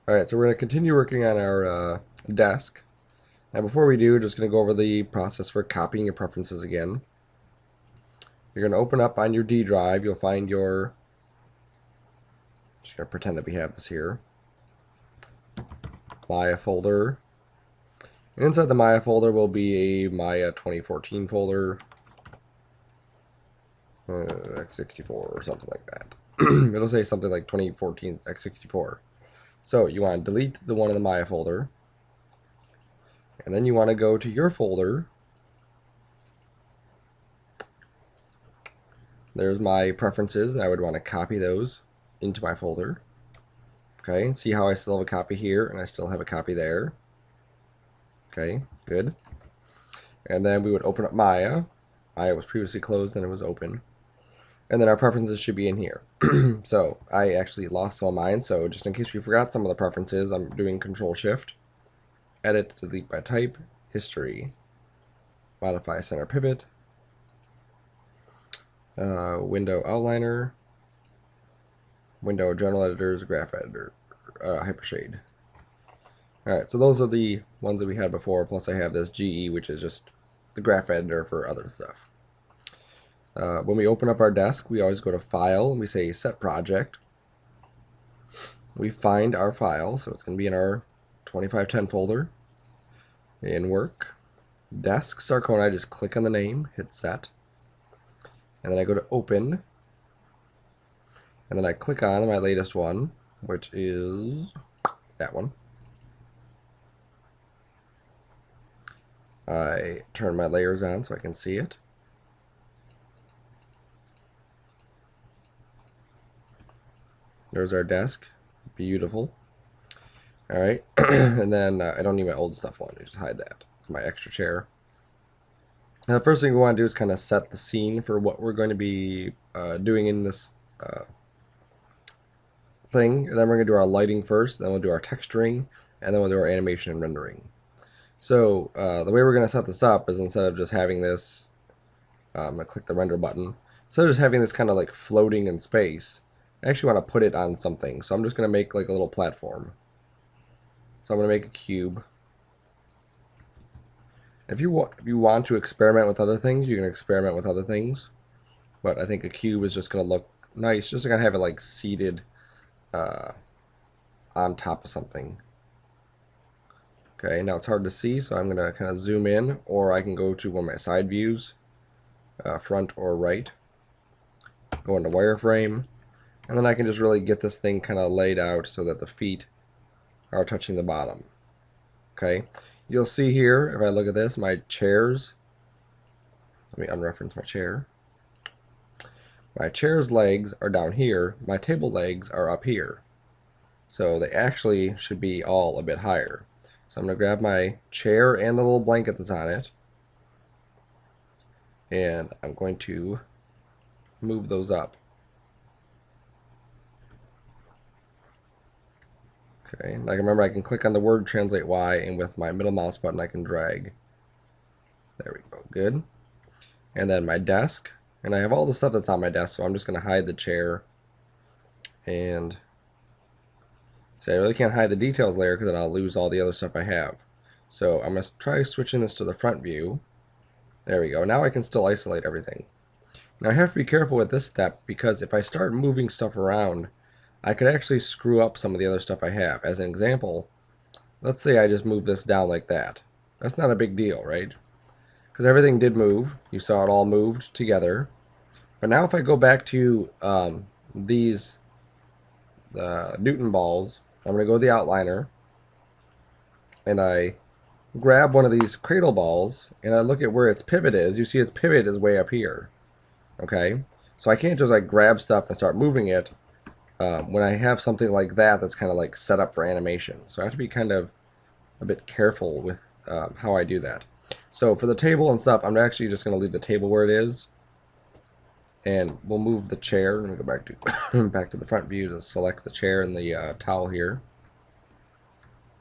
Alright, so we're going to continue working on our desk. Now before we do, just going to go over the process for copying your preferences again. You're going to open up on your D drive, you'll find your, just going to pretend that we have this here, Maya folder. And inside the Maya folder will be a Maya 2014 folder, x64 or something like that. It'll say something like 2014 x64. So you want to delete the one in the Maya folder, and then you want to go to your folder. There's my preferences, and I would want to copy those into my folder. Okay, see how I still have a copy here, and I still have a copy there. Okay, good. And then we would open up Maya. Maya was previously closed, then it was open. And then our preferences should be in here. So I actually lost some of mine, so just in case we forgot some of the preferences, I'm doing Control-Shift, Edit, Delete by Type, History, Modify Center Pivot, Window Outliner, Window General Editors, Graph Editor, Hypershade. Alright, so those are the ones that we had before, plus I have this GE, which is just the graph editor for other stuff. When we open up our desk, we always go to File, and we say Set Project. We find our file, so it's going to be in our 2510 folder. In Work, Desk Sarcona, I just click on the name, hit Set. And then I go to Open. And then I click on my latest one, which is that one. I turn my layers on so I can see it. There's our desk. Beautiful. Alright, and then I don't need my old stuff one. I just hide that. It's my extra chair. Now, the first thing we want to do is kind of set the scene for what we're going to be doing in this thing. And then we're going to do our lighting first, then we'll do our texturing, and then we'll do our animation and rendering. So the way we're going to set this up is instead of just having this, I'm going to click the render button, instead of just having this kind of like floating in space, I actually want to put it on something. So I'm just going to make like a little platform. So I'm going to make a cube. If you want to experiment with other things, you can experiment with other things. But I think a cube is just going to look nice, just to kind of have it like seated on top of something. Okay, now it's hard to see, so I'm going to kind of zoom in, or I can go to one of my side views, front or right, go into wireframe, and then I can just really get this thing kind of laid out so that the feet are touching the bottom. Okay, you'll see here, if I look at this, my chairs, let me unreference my chair. My chair's legs are down here, my table legs are up here. So they actually should be all a bit higher. So I'm going to grab my chair and the little blanket that's on it, and I'm going to move those up. Okay, like remember I can click on the word translate Y, and with my middle mouse button I can drag. There we go, good. And then my desk, and I have all the stuff that's on my desk, so I'm just going to hide the chair. And see, I really can't hide the details layer because then I'll lose all the other stuff I have. So I'm going to try switching this to the front view. There we go. Now I can still isolate everything. Now I have to be careful with this step because if I start moving stuff around, I could actually screw up some of the other stuff I have. As an example, let's say I just move this down like that. That's not a big deal, right? Because everything did move. You saw it all moved together. But now if I go back to these Newton balls, I'm going to go to the outliner, and I grab one of these cradle balls, and I look at where its pivot is. You see its pivot is way up here. Okay? So I can't just like grab stuff and start moving it when I have something like that that's kind of like set up for animation. So I have to be kind of a bit careful with how I do that. So for the table and stuff, I'm actually just going to leave the table where it is. And we'll move the chair. Let me go back to back to the front view to select the chair and the towel here.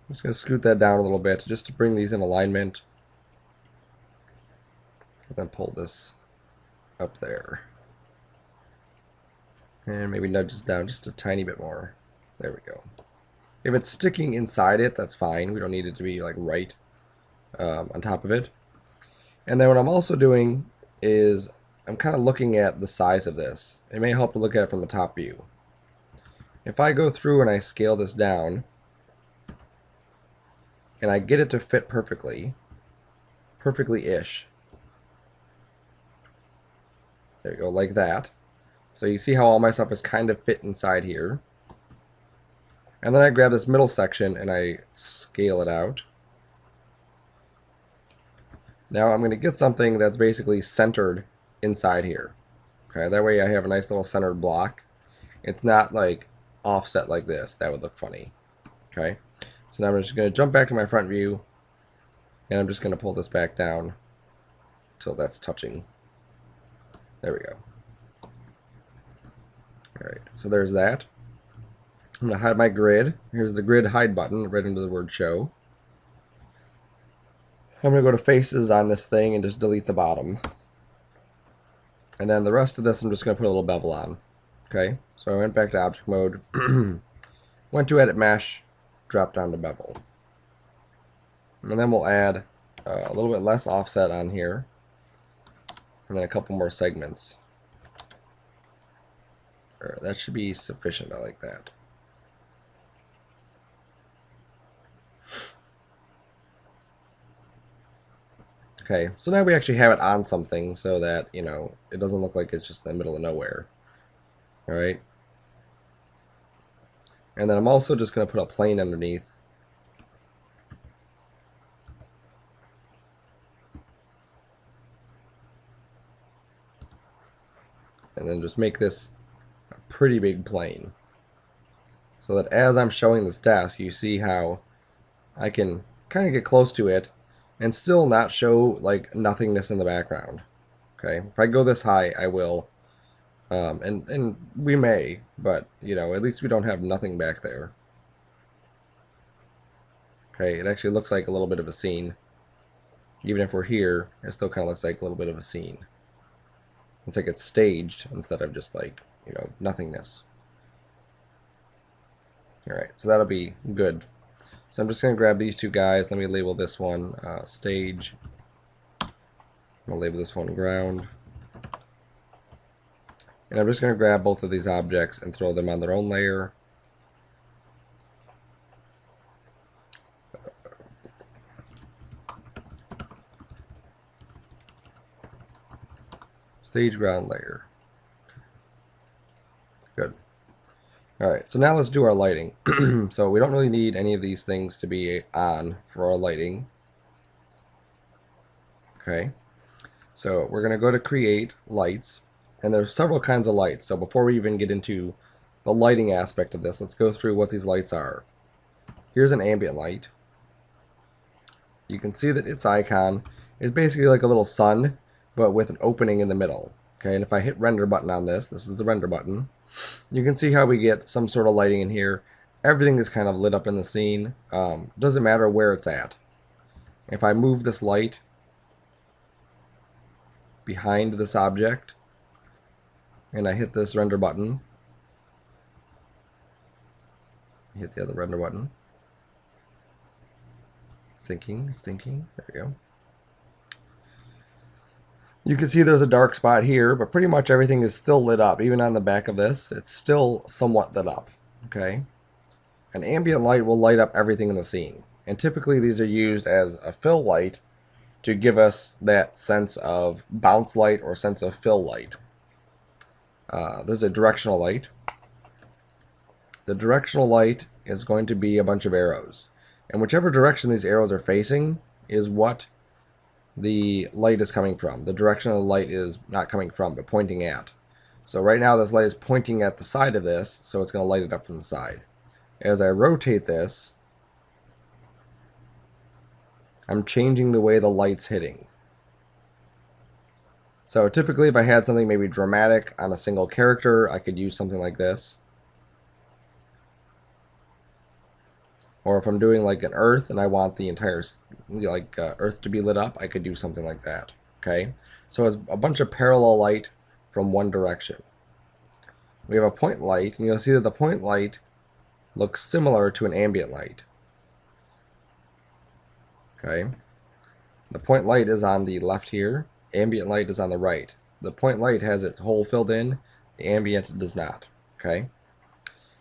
I'm just going to scoot that down a little bit just to bring these in alignment. And then pull this up there. And maybe nudge this down just a tiny bit more. There we go. If it's sticking inside it, that's fine. We don't need it to be like right on top of it. And then what I'm also doing is I'm kind of looking at the size of this. It may help to look at it from the top view. If I go through and I scale this down, and I get it to fit perfectly-ish. There you go, like that. So you see how all my stuff is kind of fit inside here. And then I grab this middle section and I scale it out. Now I'm going to get something that's basically centered inside here. Okay, that way I have a nice little centered block. It's not like offset like this. That would look funny. Okay, so now I'm just going to jump back to my front view, and I'm just going to pull this back down until that's touching. There we go. Alright, so there's that. I'm going to hide my grid. Here's the grid hide button right under the word show. I'm going to go to faces on this thing and just delete the bottom. And then the rest of this I'm just going to put a little bevel on. Okay, so I went back to object mode, went to edit mesh, dropped down to bevel. And then we'll add a little bit less offset on here, and then a couple more segments. That should be sufficient. I like that. Okay, so now we actually have it on something so that, you know, it doesn't look like it's just in the middle of nowhere. Alright. And then I'm also just going to put a plane underneath. And then just make this a pretty big plane. So that as I'm showing this desk, you see how I can kind of get close to it and still not show like nothingness in the background. Okay, if I go this high, I will. And we may, but you know, at least we don't have nothing back there. Okay, it actually looks like a little bit of a scene. Even if we're here, it still kind of looks like a little bit of a scene. It's like it's staged instead of just like, you know, nothingness. Alright, so that'll be good. So I'm just going to grab these two guys. Let me label this one stage. I'm going to label this one ground. And I'm just going to grab both of these objects and throw them on their own layer. Stage ground layer. Good. Alright, so now let's do our lighting. So we don't really need any of these things to be on for our lighting. Okay. So we're going to go to create lights. And there's several kinds of lights. So before we even get into the lighting aspect of this, let's go through what these lights are. Here's an ambient light. You can see that its icon is basically like a little sun, but with an opening in the middle. Okay, and if I hit render button on this, this is the render button, you can see how we get some sort of lighting in here. Everything is kind of lit up in the scene. Doesn't matter where it's at. If I move this light behind this object, and I hit this render button, hit the other render button, it's thinking, there we go. You can see there's a dark spot here, but pretty much everything is still lit up. Even on the back of this, it's still somewhat lit up. Okay, an ambient light will light up everything in the scene, and typically these are used as a fill light to give us that sense of bounce light or sense of fill light. There's a directional light. The directional light is going to be a bunch of arrows, and whichever direction these arrows are facing is what the light is coming from. The direction of the light is not coming from, but pointing at. So right now this light is pointing at the side of this, so it's going to light it up from the side. As I rotate this, I'm changing the way the light's hitting. So typically if I had something maybe dramatic on a single character, I could use something like this. Or if I'm doing like an earth and I want the entire earth to be lit up, I could do something like that. Okay, so it's a bunch of parallel light from one direction. We have a point light, and you'll see that the point light looks similar to an ambient light. Okay. The point light is on the left here. Ambient light is on the right. The point light has its hole filled in. The ambient does not. Okay.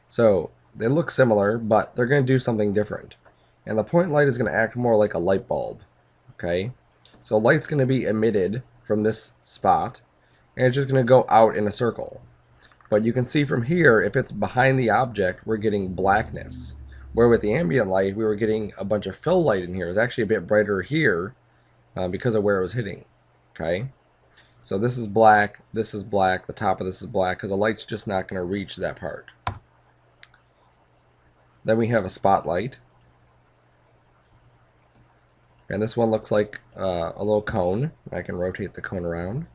So they look similar, but they're going to do something different. And the point light is going to act more like a light bulb. Okay. So light's going to be emitted from this spot, and it's just going to go out in a circle. But you can see from here, if it's behind the object, we're getting blackness. Where with the ambient light, we were getting a bunch of fill light in here. It's actually a bit brighter here because of where it was hitting. Okay, so this is black, the top of this is black, because the light's just not going to reach that part. Then we have a spotlight. And this one looks like a little cone. I can rotate the cone around.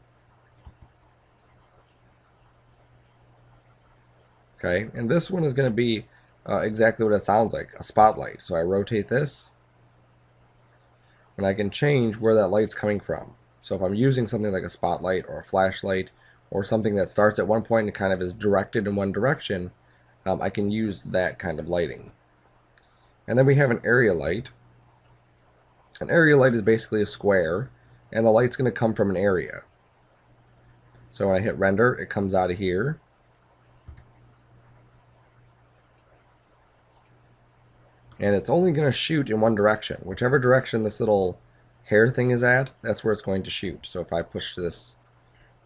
Okay, and this one is going to be exactly what it sounds like, a spotlight. So I rotate this, and I can change where that light's coming from. So if I'm using something like a spotlight or a flashlight, or something that starts at one point and kind of is directed in one direction, I can use that kind of lighting. And then we have an area light. An area light is basically a square, and the light's going to come from an area. So when I hit render, it comes out of here. And it's only going to shoot in one direction. Whichever direction this little hair thing is at, that's where it's going to shoot. So if I push this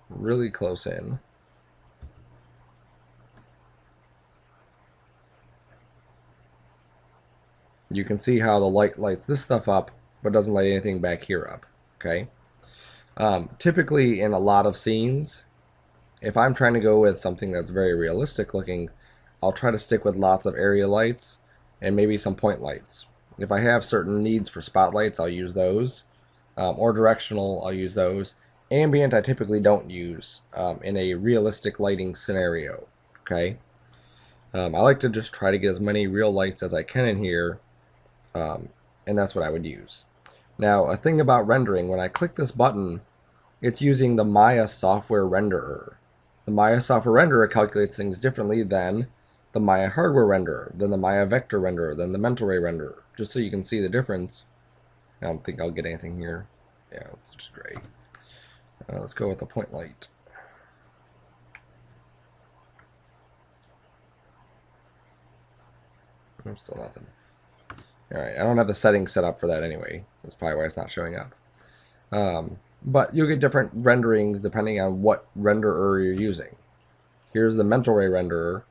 really close in, you can see how the light lights this stuff up, but doesn't light anything back here up. Okay. Typically in a lot of scenes, if I'm trying to go with something that's very realistic looking, I'll try to stick with lots of area lights and maybe some point lights. If I have certain needs for spotlights, I'll use those. Or directional, I'll use those. Ambient, I typically don't use in a realistic lighting scenario. Okay. I like to just try to get as many real lights as I can in here, and that's what I would use. Now, a thing about rendering, when I click this button, it's using the Maya software renderer. The Maya software renderer calculates things differently than the Maya hardware renderer, than the Maya vector renderer, than the mental ray renderer, just so you can see the difference. I don't think I'll get anything here. Yeah, it's just great. Let's go with the point light. Still nothing. Alright, I don't have the settings set up for that anyway. That's probably why it's not showing up. But you'll get different renderings depending on what renderer you're using. Here's the mental ray renderer.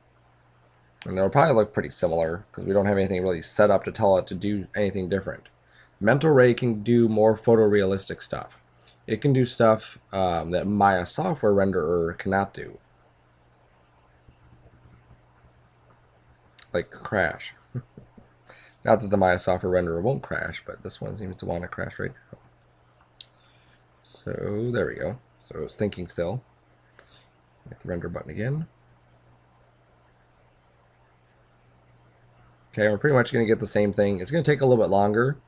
And it'll probably look pretty similar because we don't have anything really set up to tell it to do anything different. Mental ray can do more photorealistic stuff. It can do stuff that Maya software renderer cannot do. Like crash. Not that the Maya software renderer won't crash, but this one seems to want to crash right now. So there we go. So it's thinking still. Hit the render button again. Okay, we're pretty much going to get the same thing. It's going to take a little bit longer.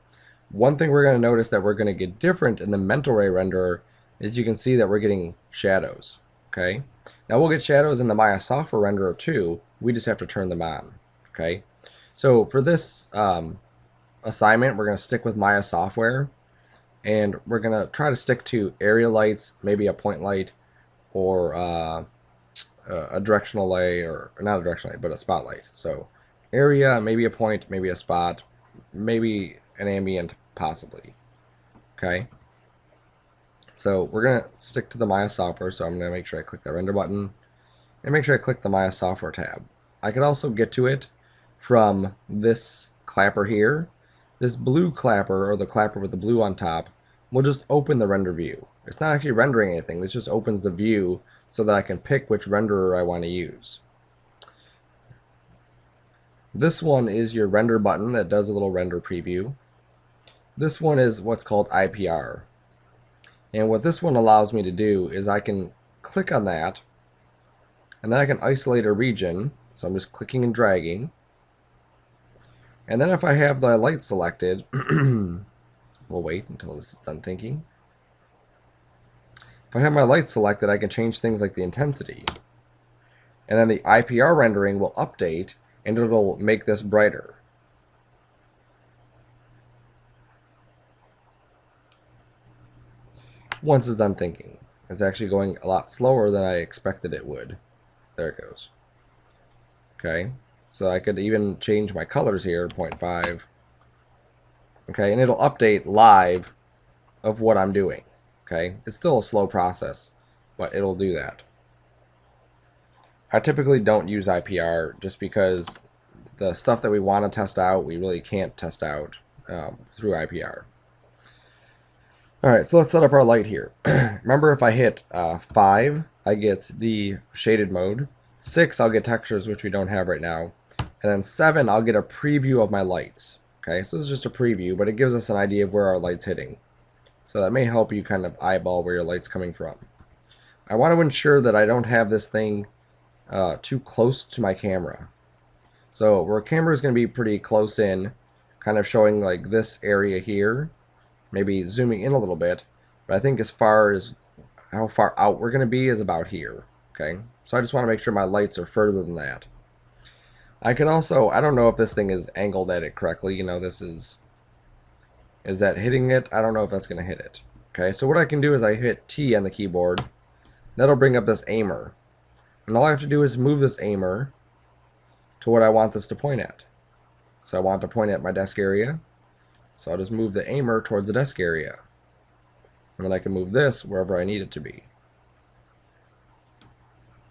One thing we're going to notice that we're going to get different in the mental ray renderer is you can see that we're getting shadows. Okay, now we'll get shadows in the Maya software renderer too. We just have to turn them on. Okay, so for this assignment, we're going to stick with Maya software, and we're going to try to stick to area lights, maybe a point light, or a directional light, or not a directional light, but a spotlight. So area, maybe a point, maybe a spot, maybe an ambient, possibly. Okay. So we're going to stick to the Maya software, so I'm going to make sure I click the render button, and make sure I click the Maya software tab. I could also get to it from this clapper here. This blue clapper, or the clapper with the blue on top, will just open the render view. It's not actually rendering anything, this just opens the view so that I can pick which renderer I want to use. This one is your render button that does a little render preview. This one is what's called IPR. And what this one allows me to do is I can click on that, and then I can isolate a region. So I'm just clicking and dragging. And then if I have the light selected, we'll wait until this is done thinking. If I have my light selected, I can change things like the intensity. And then the IPR rendering will update, and it'll make this brighter. Once it's done thinking. It's actually going a lot slower than I expected it would. There it goes. Okay, so I could even change my colors here, 0.5. Okay, and it'll update live of what I'm doing. Okay, it's still a slow process, but it'll do that. I typically don't use IPR just because the stuff that we want to test out, we really can't test out through IPR. Alright, so let's set up our light here. Remember, if I hit 5, I get the shaded mode. 6, I'll get textures, which we don't have right now. And then 7, I'll get a preview of my lights. Okay, so this is just a preview, but it gives us an idea of where our light's hitting. So that may help you kind of eyeball where your light's coming from. I want to ensure that I don't have this thing too close to my camera. So our camera is going to be pretty close in, kind of showing like this area here. Maybe zooming in a little bit, but I think as far as how far out we're going to be is about here. Okay, so I just want to make sure my lights are further than that. I can also, I don't know if this thing is angled at it correctly. You know, this is that hitting it? I don't know if that's going to hit it. Okay, so what I can do is I hit T on the keyboard. That'll bring up this aimer. And all I have to do is move this aimer to what I want this to point at. So I want to point at my desk area. So I'll just move the aimer towards the desk area. And then I can move this wherever I need it to be.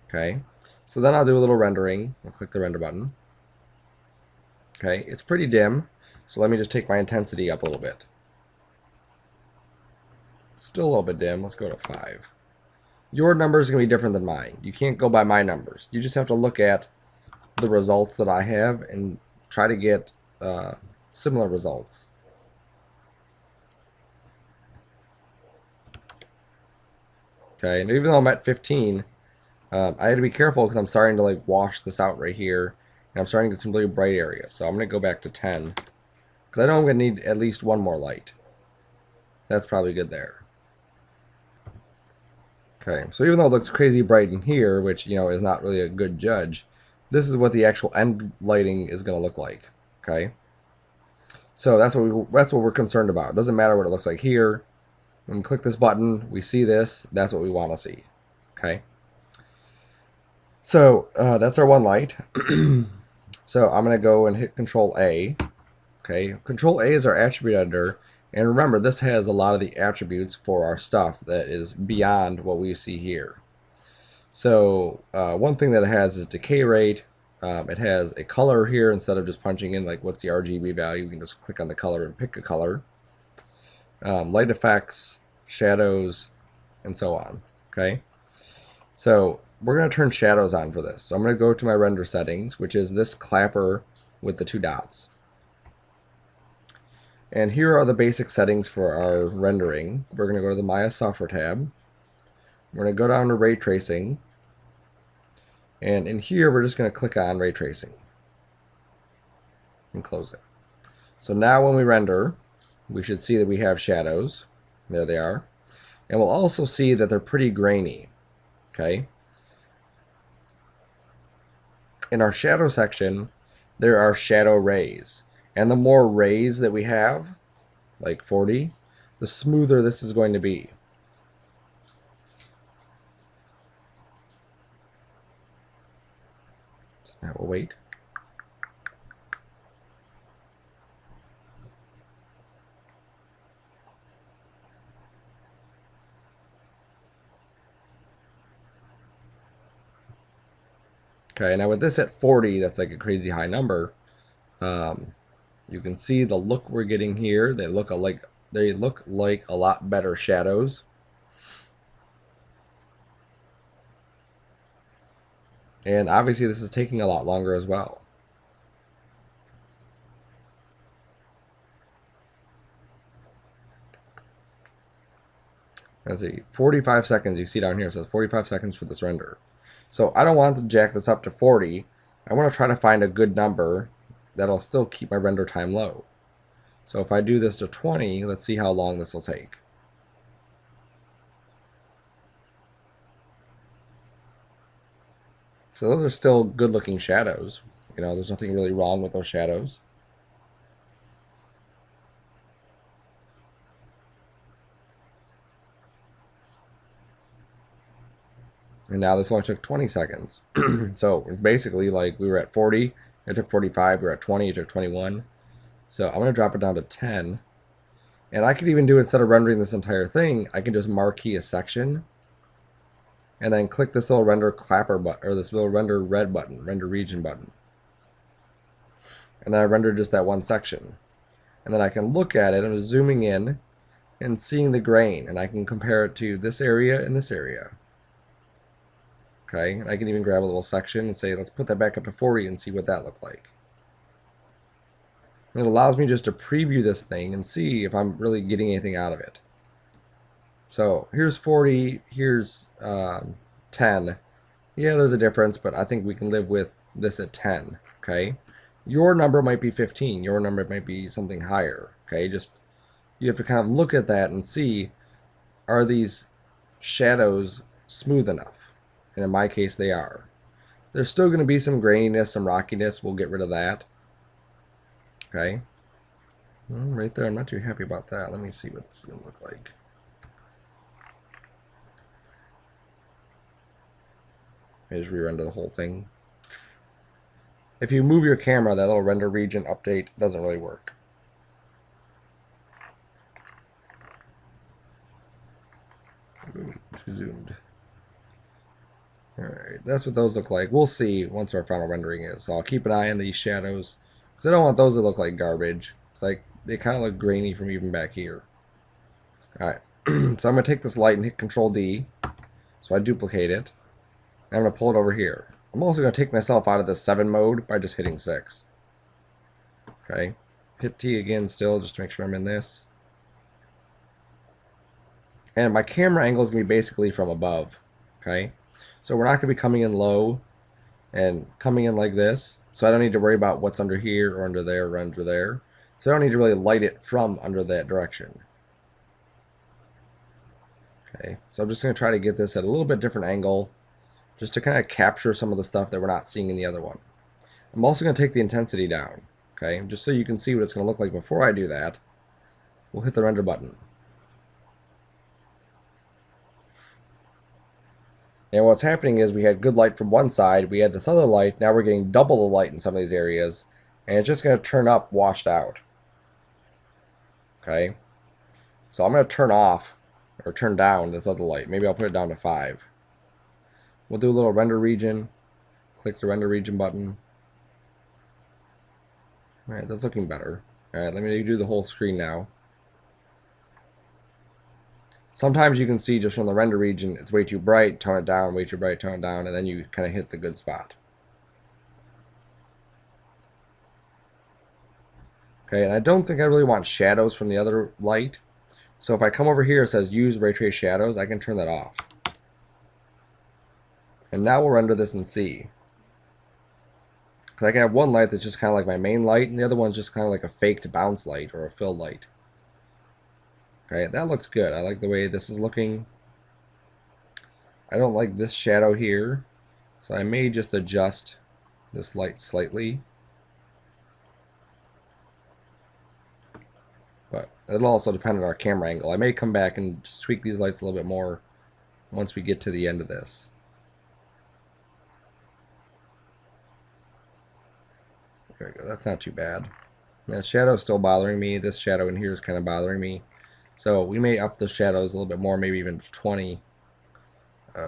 Okay, so then I'll do a little rendering. I'll click the render button. Okay, it's pretty dim, so let me just take my intensity up a little bit. Still a little bit dim. Let's go to 5. Your number is going to be different than mine. You can't go by my numbers. You just have to look at the results that I have and try to get similar results. Okay, and even though I'm at 15, I had to be careful because I'm starting to like wash this out right here, and I'm starting to get some really bright areas. So I'm going to go back to 10 because I know I'm going to need at least one more light. That's probably good there. Okay, so even though it looks crazy bright in here, which you know is not really a good judge, this is what the actual end lighting is going to look like. Okay, so that's what we're concerned about. It doesn't matter what it looks like here. When we click this button, we see this. That's what we want to see. Okay. So that's our one light. So I'm going to go and hit Control A. Okay. Control A is our attribute editor. And remember, this has a lot of the attributes for our stuff that is beyond what we see here. So one thing that it has is decay rate. It has a color here instead of just punching in like what's the RGB value. You can just click on the color and pick a color. Light effects, shadows, and so on. Okay, so we're going to turn shadows on for this. So I'm going to go to my render settings, which is this clapper with the 2 dots. And here are the basic settings for our rendering. We're going to go to the Maya software tab. We're going to go down to ray tracing. And in here, we're just going to click on ray tracing and close it. So now when we render, we should see that we have shadows. There they are. And we'll also see that they're pretty grainy. Okay. In our shadow section, there are shadow rays. And the more rays that we have, like 40, the smoother this is going to be. So now we'll wait. Okay, now with this at 40, that's like a crazy high number. You can see the look we're getting here. They look like a lot better shadows. And obviously this is taking a lot longer as well. Let's see, 45 seconds. You see down here it says 45 seconds for this render. So I don't want to jack this up to 40. I want to try to find a good number that'll still keep my render time low. So if I do this to 20, let's see how long this will take. So those are still good looking shadows. You know, there's nothing really wrong with those shadows. And now this only took 20 seconds. So basically, like, we were at 40, it took 45, we were at 20, it took 21. So I'm going to drop it down to 10. And I could even do, instead of rendering this entire thing, I can just marquee a section and then click this little render clapper button, or this little render red button, render region button. And then I render just that one section. And then I can look at it, I'm zooming in and seeing the grain, and I can compare it to this area and this area. Okay, and I can even grab a little section and say, let's put that back up to 40 and see what that looked like. And it allows me just to preview this thing and see if I'm really getting anything out of it. So here's 40, here's 10. Yeah, there's a difference, but I think we can live with this at 10. Okay, your number might be 15. Your number might be something higher. Okay, just you have to kind of look at that and see, are these shadows smooth enough? And in my case, they are. There's still going to be some graininess, some rockiness. We'll get rid of that. Okay. Right there, I'm not too happy about that. Let me see what this is going to look like. I just re-render the whole thing. If you move your camera, that little render region update doesn't really work. Ooh, too zoomed. Alright, that's what those look like. We'll see once our final rendering is. So I'll keep an eye on these shadows, because I don't want those to look like garbage. It's like, they kind of look grainy from even back here. Alright, so I'm going to take this light and hit Control D. So I duplicate it. And I'm going to pull it over here. I'm also going to take myself out of the 7 mode by just hitting 6. Okay, hit T again still, just to make sure I'm in this. And my camera angle is going to be basically from above. Okay. So we're not going to be coming in low and coming in like this. So I don't need to worry about what's under here or under there or under there. So I don't need to really light it from under that direction. Okay, so I'm just going to try to get this at a little bit different angle, just to kind of capture some of the stuff that we're not seeing in the other one. I'm also going to take the intensity down, okay, just so you can see what it's going to look like before I do that. We'll hit the render button. And what's happening is we had good light from one side, we had this other light, now we're getting double the light in some of these areas, and it's just going to turn up washed out. Okay, so I'm going to turn off, or turn down this other light. Maybe I'll put it down to 5. We'll do a little render region, click the render region button. Alright, that's looking better. Alright, let me do the whole screen now. Sometimes you can see just from the render region, it's way too bright, tone it down, way too bright, tone it down, and then you kind of hit the good spot. Okay, and I don't think I really want shadows from the other light. So if I come over here, it says use Raytrace Shadows, I can turn that off. And now we'll render this in C. Because I can have one light that's just kind of like my main light, and the other one's just kind of like a faked bounce light or a fill light. Okay, that looks good. I like the way this is looking. I don't like this shadow here, so I may just adjust this light slightly. But it'll also depend on our camera angle. I may come back and just tweak these lights a little bit more once we get to the end of this. There we go. That's not too bad. Now, shadow's still bothering me. This shadow in here is kind of bothering me. So we may up the shadows a little bit more, maybe even 20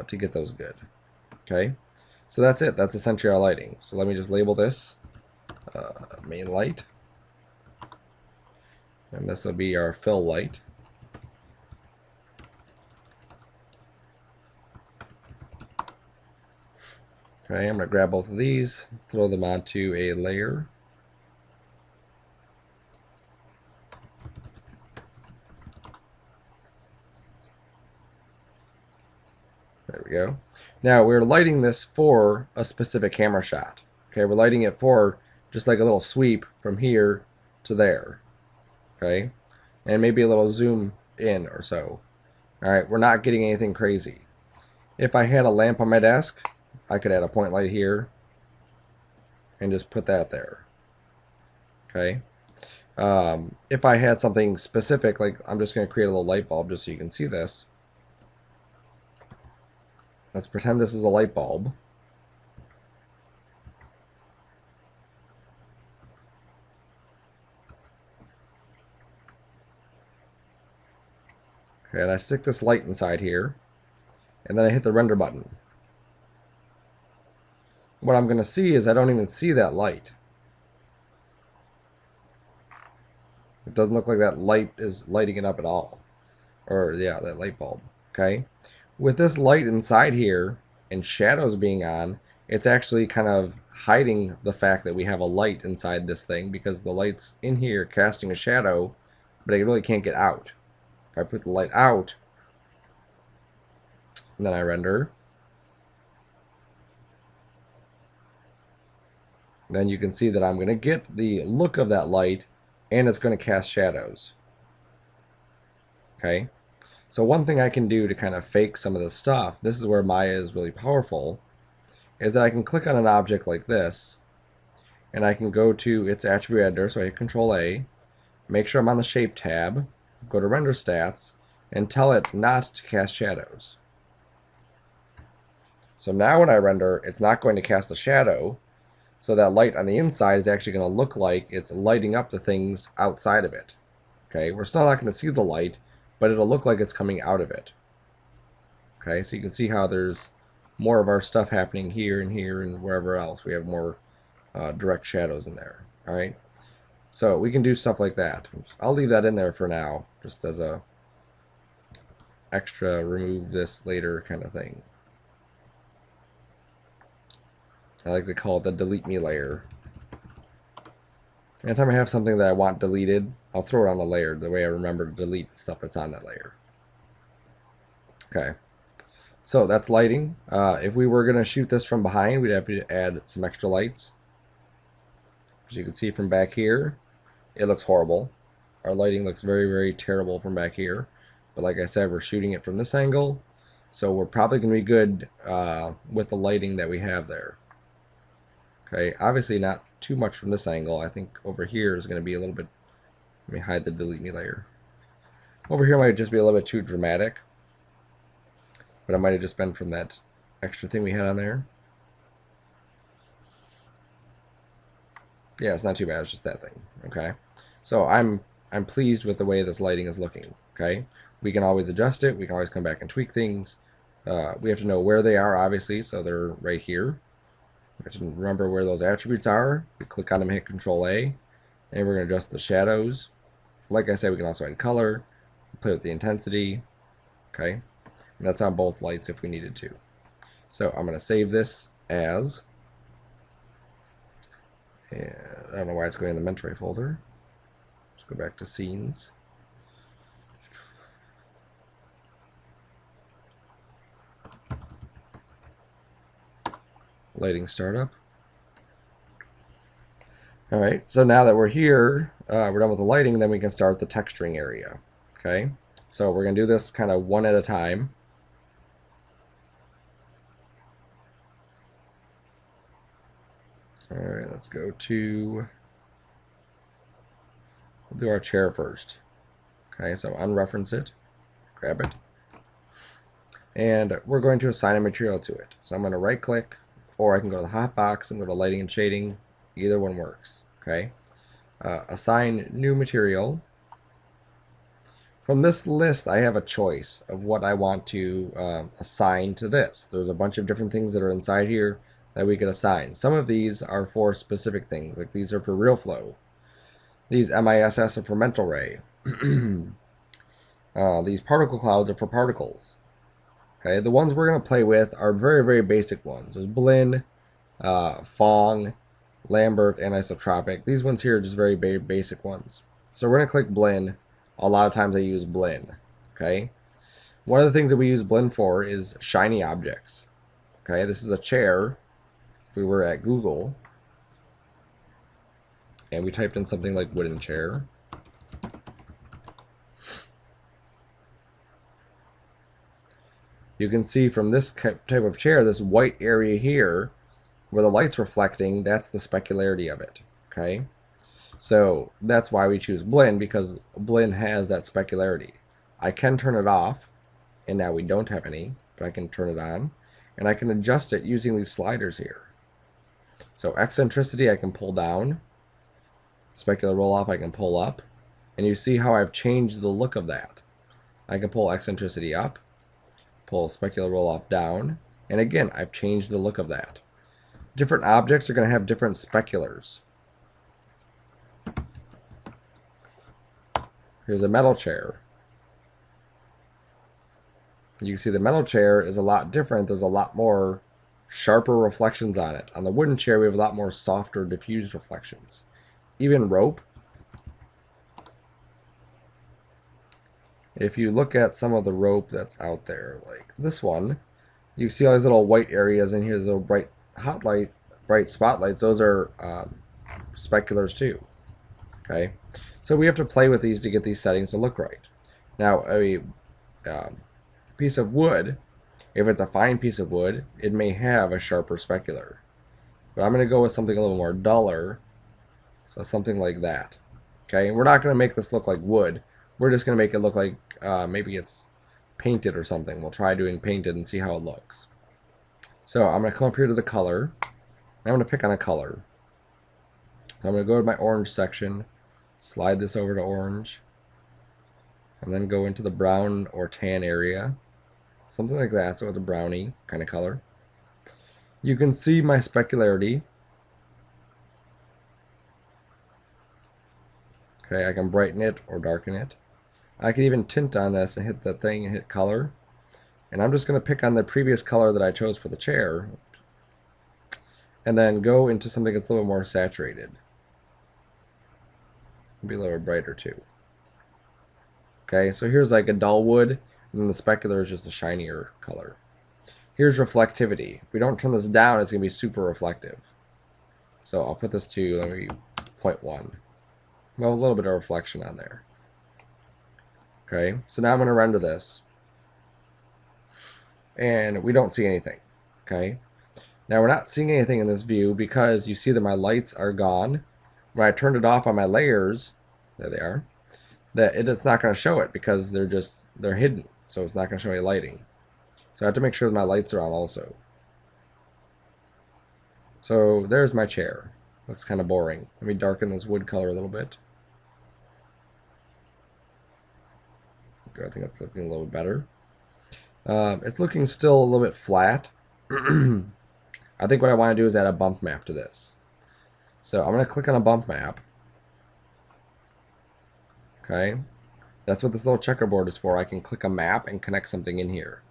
to get those good. Okay, so that's it. That's essentially our lighting. So let me just label this main light. And this will be our fill light. Okay, I'm going to grab both of these, throw them onto a layer. There we go. Now we're lighting this for a specific camera shot. Okay, we're lighting it for just like a little sweep from here to there. Okay, and maybe a little zoom in or so. Alright, we're not getting anything crazy. If I had a lamp on my desk, I could add a point light here. and just put that there. Okay. If I had something specific, like I'm just going to create a little light bulb just so you can see this. Let's pretend this is a light bulb. Okay, and I stick this light inside here, and then I hit the render button. What I'm going to see is I don't even see that light. It doesn't look like that light is lighting it up at all. Or, yeah, that light bulb. Okay? With this light inside here, and shadows being on, it's actually kind of hiding the fact that we have a light inside this thing, because the light's in here casting a shadow, but it really can't get out. If I put the light out, and then I render, then you can see that I'm going to get the look of that light, and it's going to cast shadows. Okay? So one thing I can do to kind of fake some of this stuff, this is where Maya is really powerful, is that I can click on an object like this, and I can go to its attribute editor, so I hit Control A, make sure I'm on the Shape tab, go to Render Stats, and tell it not to cast shadows. So now when I render, it's not going to cast a shadow, so that light on the inside is actually going to look like it's lighting up the things outside of it. Okay, we're still not going to see the light, but it'll look like it's coming out of it. Okay, so you can see how there's more of our stuff happening here and wherever else. We have more direct shadows in there. All right, so we can do stuff like that. I'll leave that in there for now, just as a extra remove this later kind of thing. I like to call it the delete me layer. Anytime I have something that I want deleted, I'll throw it on a layer, the way I remember to delete the stuff that's on that layer. Okay, so that's lighting. If we were going to shoot this from behind, we'd have to add some extra lights. As you can see from back here, it looks horrible. Our lighting looks very, very terrible from back here. But like I said, we're shooting it from this angle, so we're probably going to be good with the lighting that we have there. Okay, obviously not too much from this angle. I think over here is going to be a little bit, let me hide the delete me layer. Over here might just be a little bit too dramatic, but it might have just been from that extra thing we had on there. Yeah, it's not too bad, it's just that thing. Okay, so I'm pleased with the way this lighting is looking. Okay, we can always adjust it, we can always come back and tweak things. We have to know where they are, obviously, so they're right here. We have to remember where those attributes are. We click on them, hit Control A, and we're going to adjust the shadows. Like I said, we can also add color, play with the intensity. Okay, and that's on both lights if we needed to. So I'm going to save this as, and I don't know why it's going in the Mentoray folder. Let's go back to Scenes. Lighting startup. Alright, so now that we're here, we're done with the lighting, then we can start the texturing area. Okay, so we're going to do this kind of one at a time. Alright, let's go to, we'll do our chair first. Okay, so unreference it, grab it, and we're going to assign a material to it. So I'm going to right click, or I can go to the hotbox and go to lighting and shading. Either one works. Okay, assign new material. From this list, I have a choice of what I want to assign to this. There's a bunch of different things that are inside here that we could assign. Some of these are for specific things, like these are for real flow. These MISS are for mental ray. These particle clouds are for particles. Okay, the ones we're going to play with are very, very basic ones. There's Blinn, Phong, Lambert, anisotropic. These ones here are just very basic ones. So we're going to click Blinn. A lot of times I use Blinn. Okay, one of the things that we use Blinn for is shiny objects. Okay, this is a chair. If we were at Google and we typed in something like wooden chair, you can see from this type of chair, this white area here where the light's reflecting, that's the specularity of it. Okay, so that's why we choose blend, because blend has that specularity. I can turn it off, and now we don't have any, but I can turn it on, and I can adjust it using these sliders here. So eccentricity I can pull down, specular roll off I can pull up, and you see how I've changed the look of that. I can pull eccentricity up, pull specular roll off down, and again I've changed the look of that. Different objects are going to have different speculars. Here's a metal chair. You can see the metal chair is a lot different. There's a lot more sharper reflections on it. On the wooden chair, we have a lot more softer, diffused reflections. Even rope. If you look at some of the rope that's out there, like this one, you see all these little white areas in here, these little bright bright spotlights. Those are speculars too. Okay, so we have to play with these to get these settings to look right. Now, a piece of wood, if it's a fine piece of wood, it may have a sharper specular. But I'm going to go with something a little more duller, so something like that. Okay, we're not going to make this look like wood. We're just going to make it look like maybe it's painted or something. We'll try doing painted and see how it looks. So I'm going to come up here to the color. I'm going to pick on a color. So I'm going to go to my orange section, slide this over to orange, and then go into the brown or tan area. Something like that, so it's a brownie kind of color. You can see my specularity. Okay, I can brighten it or darken it. I can even tint on this and hit the thing and hit color. And I'm just going to pick on the previous color that I chose for the chair, and then go into something that's a little more saturated. Be a little brighter too. Okay, so here's like a dull wood, and then the specular is just a shinier color. Here's reflectivity. If we don't turn this down, it's going to be super reflective. So I'll put this to maybe 0.1. Well, a little bit of reflection on there. Okay, so now I'm going to render this. And we don't see anything. Okay, now we're not seeing anything in this view because you see that my lights are gone. When I turned it off on my layers, there they are, that it's not going to show it because they're hidden. So it's not going to show any lighting. So I have to make sure that my lights are on also. So there's my chair. Looks kind of boring. Let me darken this wood color a little bit. Okay, I think that's looking a little bit better. It's looking still a little bit flat. I think what I want to do is add a bump map to this. So I'm going to click on a bump map. Okay. That's what this little checkerboard is for. I can click a map and connect something in here.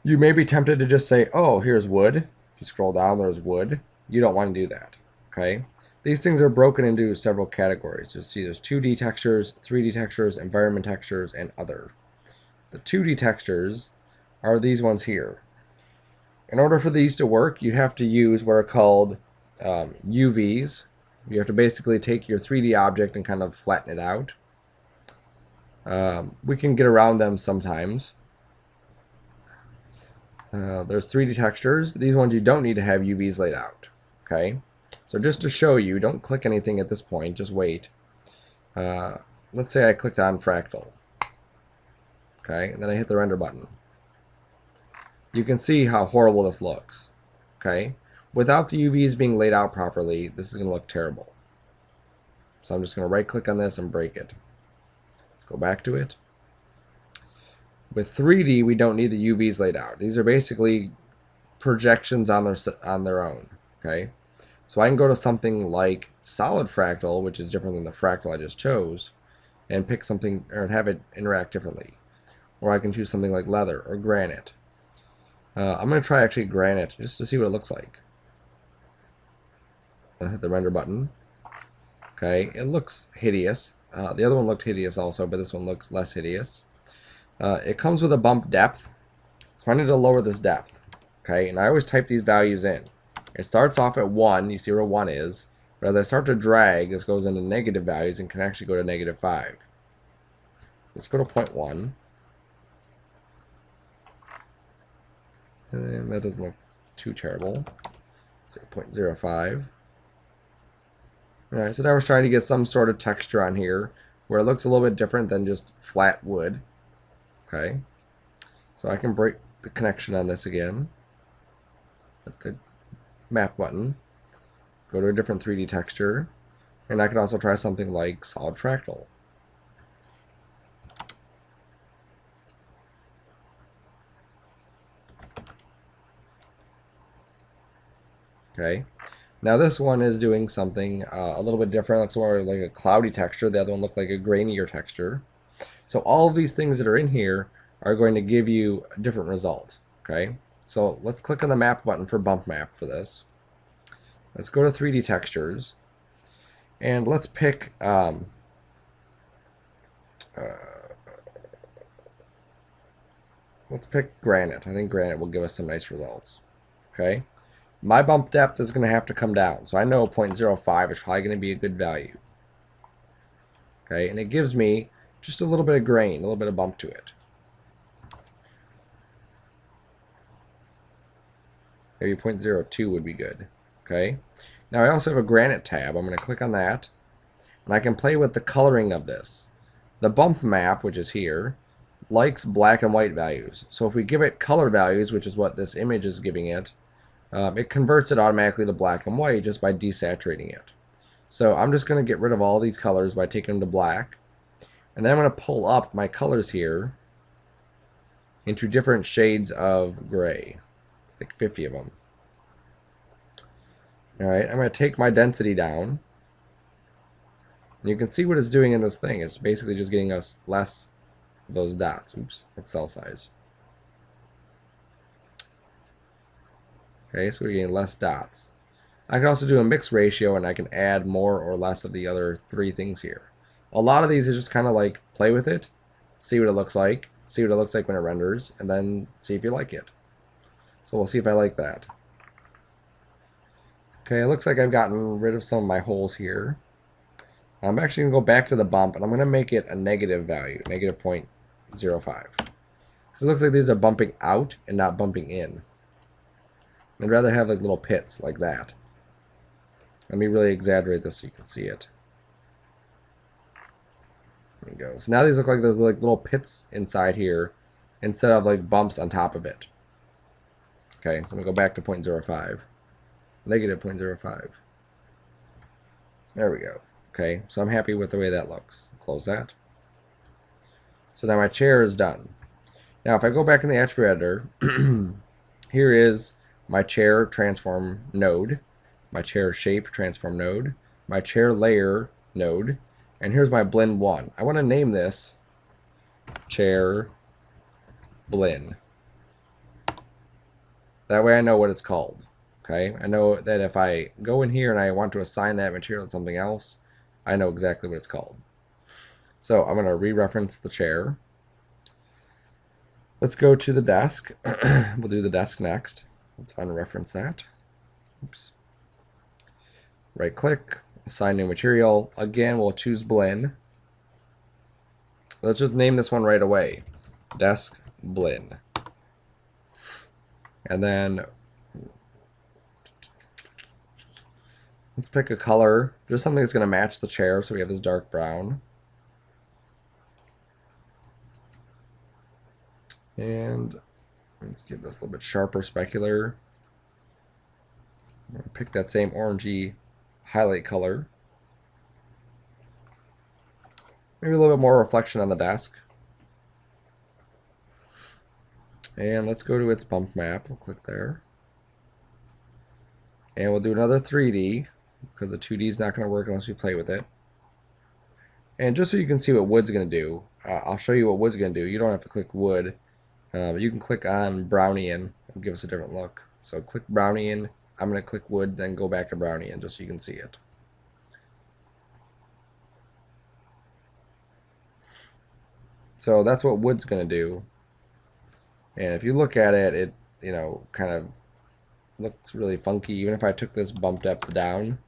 You may be tempted to just say, oh, here's wood. If you scroll down, there's wood. You don't want to do that. Okay. These things are broken into several categories. You'll see there's 2D textures, 3D textures, environment textures, and other. The 2D textures are these ones here. In order for these to work, you have to use what are called UVs. You have to basically take your 3D object and kind of flatten it out. We can get around them sometimes. There's 3D textures. These ones you don't need to have UVs laid out. Okay, so just to show you, don't click anything at this point, just wait. Let's say I clicked on fractal. Okay, and then I hit the render button. You can see how horrible this looks. Okay, without the UVs being laid out properly, this is going to look terrible. So I'm just going to right click on this and break it. Let's go back to it. With 3D, we don't need the UVs laid out. These are basically projections on their own. Okay, so I can go to something like solid fractal, which is different than the fractal I just chose, and pick something or have it interact differently. Or I can choose something like leather or granite. I'm going to try actually granite just to see what it looks like. I'll hit the render button. Okay, it looks hideous. The other one looked hideous also, but this one looks less hideous. It comes with a bump depth, so I need to lower this depth. Okay, and I always type these values in. It starts off at 1, you see where 1 is, but as I start to drag, this goes into negative values and can actually go to -5. Let's go to 0.1. And that doesn't look too terrible. say 0.05. Alright, so now we're trying to get some sort of texture on here where it looks a little bit different than just flat wood. Okay, so I can break the connection on this again. Hit the map button, go to a different 3D texture, and I can also try something like solid fractal. Okay, now this one is doing something a little bit different. It looks more like a cloudy texture. The other one looked like a grainier texture. So all of these things that are in here are going to give you a different result. Okay, so let's click on the map button for bump map for this. Let's go to 3D textures, and let's pick let's pick granite. I think granite will give us some nice results. Okay, my bump depth is going to have to come down, so I know 0.05 is probably going to be a good value. Okay, and it gives me just a little bit of grain, a little bit of bump to it. Maybe 0.02 would be good. Okay, now I also have a granite tab. I'm going to click on that, and I can play with the coloring of this. The bump map, which is here, likes black and white values. So if we give it color values, which is what this image is giving it, it converts it automatically to black and white just by desaturating it. So I'm just going to get rid of all these colors by taking them to black. And then I'm going to pull up my colors here into different shades of gray, like 50 of them. Alright, I'm going to take my density down. And you can see what it's doing in this thing. It's basically just getting us less of those dots. Oops, that's cell size. Okay, so we're getting less dots. I can also do a mix ratio, and I can add more or less of the other three things here. A lot of these is just kind of like play with it, see what it looks like when it renders, and then see if you like it. So we'll see if I like that. Okay, it looks like I've gotten rid of some of my holes here. I'm actually going to go back to the bump, and I'm going to make it a negative value, negative 0.05. Because it looks like these are bumping out and not bumping in. I'd rather have like little pits like that. Let me really exaggerate this so you can see it. There we go. So now these look like there's like little pits inside here instead of like bumps on top of it. Okay, so I'm going to go back to 0.05. Negative 0.05. There we go. Okay, so I'm happy with the way that looks. Close that. So now my chair is done. Now if I go back in the attribute editor, here is my chair transform node, my chair shape transform node, my chair layer node, and here's my blend 1. I want to name this chair blend. That way I know what it's called. Okay, I know that if I go in here and I want to assign that material to something else, I know exactly what it's called. So I'm going to re-reference the chair. Let's go to the desk. We'll do the desk next. Let's unreference that. Oops. Right click, assign new material. Again, we'll choose blend. Let's just name this one right away. Desk blend. And then let's pick a color, just something that's going to match the chair. So we have this dark brown. And let's give this a little bit sharper specular. I'm going to pick that same orangey highlight color. Maybe a little bit more reflection on the desk. And let's go to its bump map. We'll click there. And we'll do another 3D, because the 2D is not going to work unless we play with it. And just so you can see what wood's going to do, I'll show you what wood's going to do. You don't have to click wood. You can click on Brownian. It'll give us a different look. So click Brownian. I'm going to click wood, then go back to Brownian just so you can see it. So that's what wood's going to do. And if you look at it, it, you know, kind of looks really funky. Even if I took this bump depth down,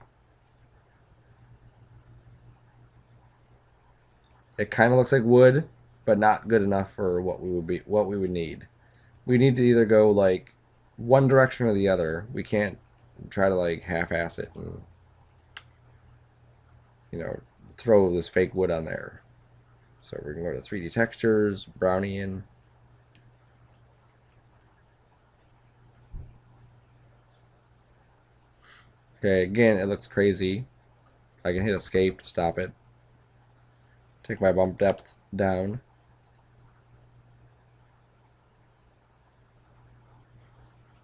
it kind of looks like wood, but not good enough for what we would need. We need to either go like one direction or the other. We can't try to like half-ass it and, you know, throw this fake wood on there. So we're going to go to 3D textures, Brownian. Okay, again, it looks crazy. I can hit escape to stop it. Take my bump depth down.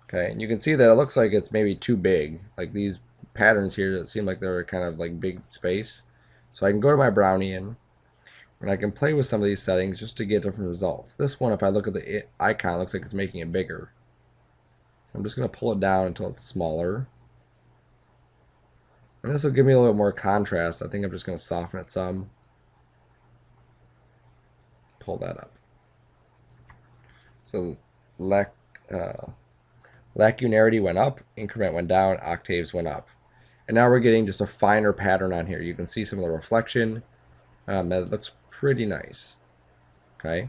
Okay, and you can see that it looks like it's maybe too big. Like these patterns here that seem like they're kind of like big space. So I can go to my Brownian and I can play with some of these settings just to get different results. This one, if I look at the icon, it looks like it's making it bigger. So I'm just going to pull it down until it's smaller. And this will give me a little bit more contrast. I think I'm just going to soften it some. Pull that up. So lacunarity went up, increment went down, octaves went up. And now we're getting just a finer pattern on here. You can see some of the reflection. That looks pretty nice. Okay.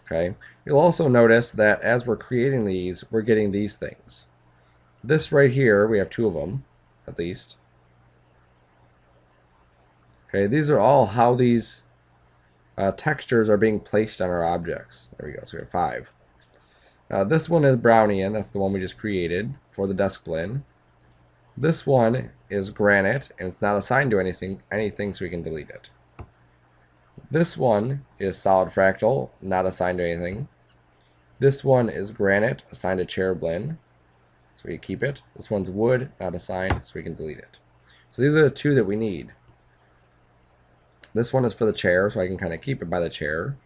Okay. You'll also notice that as we're creating these, we're getting these things. This right here, we have two of them, at least. Okay, these are all how these textures are being placed on our objects. There we go, so we have 5. This one is Brownian, that's the one we just created for the desk blend. This one is granite, and it's not assigned to anything, so we can delete it. This one is solid fractal, not assigned to anything. This one is granite, assigned to chair blend, so we keep it. This one's wood, not assigned, so we can delete it. So these are the 2 that we need. This one is for the chair, so I can kind of keep it by the chair.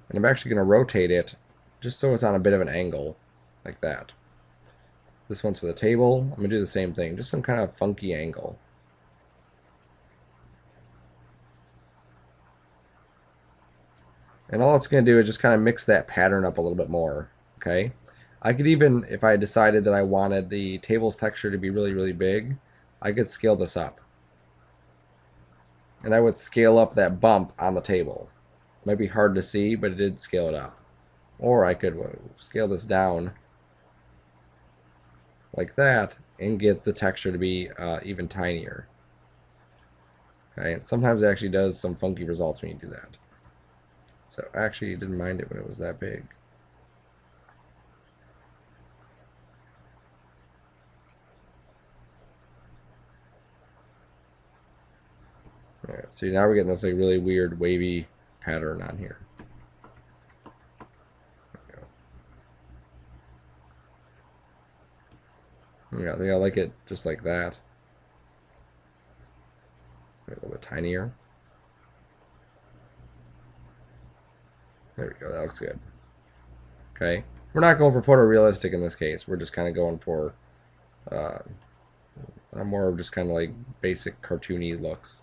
And I'm actually going to rotate it just so it's on a bit of an angle, like that. This one's for the table. I'm going to do the same thing, just some kind of funky angle. And all it's going to do is just kind of mix that pattern up a little bit more, okay? I could even, if I decided that I wanted the table's texture to be really, really big, I could scale this up. And that would scale up that bump on the table. It might be hard to see, but it did scale it up. Or I could scale this down like that and get the texture to be even tinier. Okay, and sometimes it actually does some funky results when you do that. So actually, you didn't mind it when it was that big. All right, so now we're getting this like really weird wavy pattern on here. Yeah, I think I like it just like that. A little bit tinier. There we go, that looks good. Okay, we're not going for photorealistic in this case. We're just kind of going for more of just kind of like basic cartoony looks.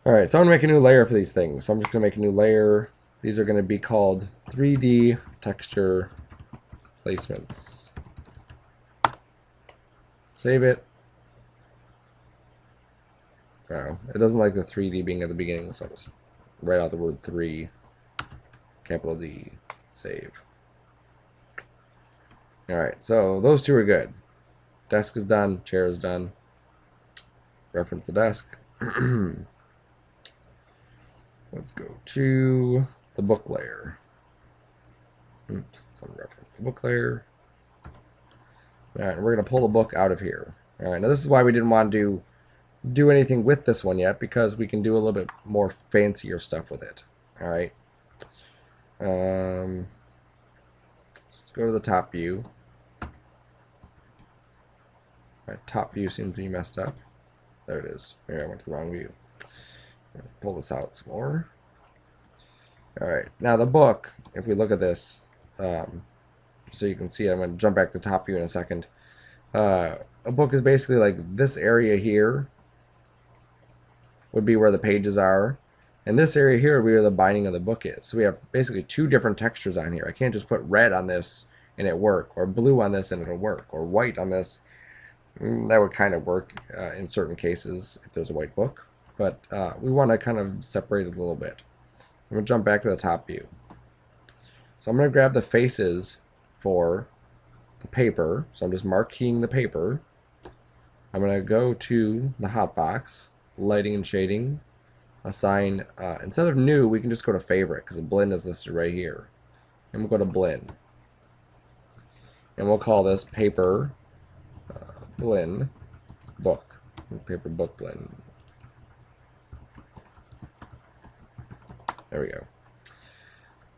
Alright, so I'm going to make a new layer for these things. So I'm just going to make a new layer. These are going to be called 3D texture placements. Save it. Oh, it doesn't like the 3D being at the beginning, so I'll just write out the word 3, capital D, save. Alright, so those 2 are good. Desk is done, chair is done. Reference the desk. Let's go to the book layer. Oops, so reference the book layer. Alright, we're going to pull the book out of here. Alright, now this is why we didn't want to do anything with this one yet, because we can do a little bit more fancier stuff with it. Alright. Let's go to the top view. My top view seems to be messed up. There it is. Maybe I went to the wrong view. Pull this out some more. Alright, now the book, if we look at this, so you can see it, I'm going to jump back to top view in a second. A book is basically like this area here would be where the pages are, and this area here would be where the binding of the book is. So we have basically 2 different textures on here. I can't just put red on this and it work, or blue on this and it'll work, or white on this. That would kind of work in certain cases if there's a white book, but we want to kind of separate it a little bit. I'm going to jump back to the top view. So I'm going to grab the faces for the paper. So I'm just marqueing the paper. I'm going to go to the hotbox, lighting and shading, assign, instead of new, we can just go to favorite because the blend is listed right here. And we'll go to blend. And we'll call this paper blend book. Paper book blend. There we go.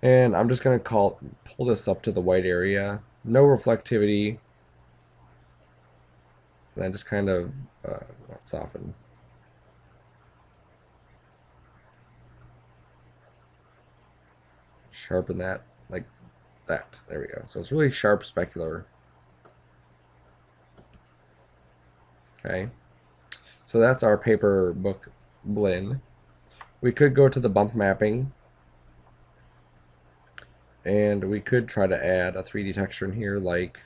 And I'm just going to pull this up to the white area. No reflectivity. And then just kind of not soften. Sharpen that like that. There we go. So it's really sharp specular. Okay. So that's our paper book blend. We could go to the bump mapping. And we could try to add a 3D texture in here like,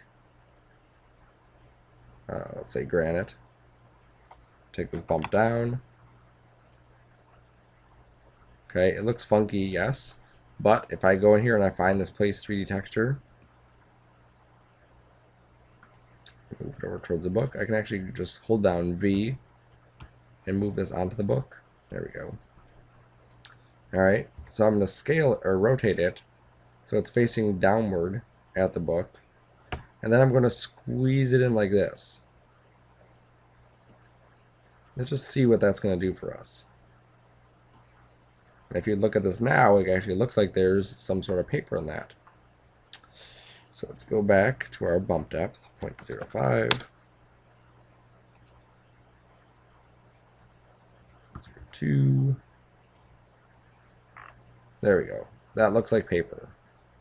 let's say granite. Take this bump down. Okay, it looks funky, yes. But if I go in here and I find this place 3D texture, move it over towards the book, I can actually just hold down V and move this onto the book. There we go. Alright, so I'm going to scale or rotate it so it's facing downward at the book. And then I'm going to squeeze it in like this. Let's just see what that's going to do for us. And if you look at this now, it actually looks like there's some sort of paper in that. So let's go back to our bump depth, 0.05. 0.02. There we go. That looks like paper.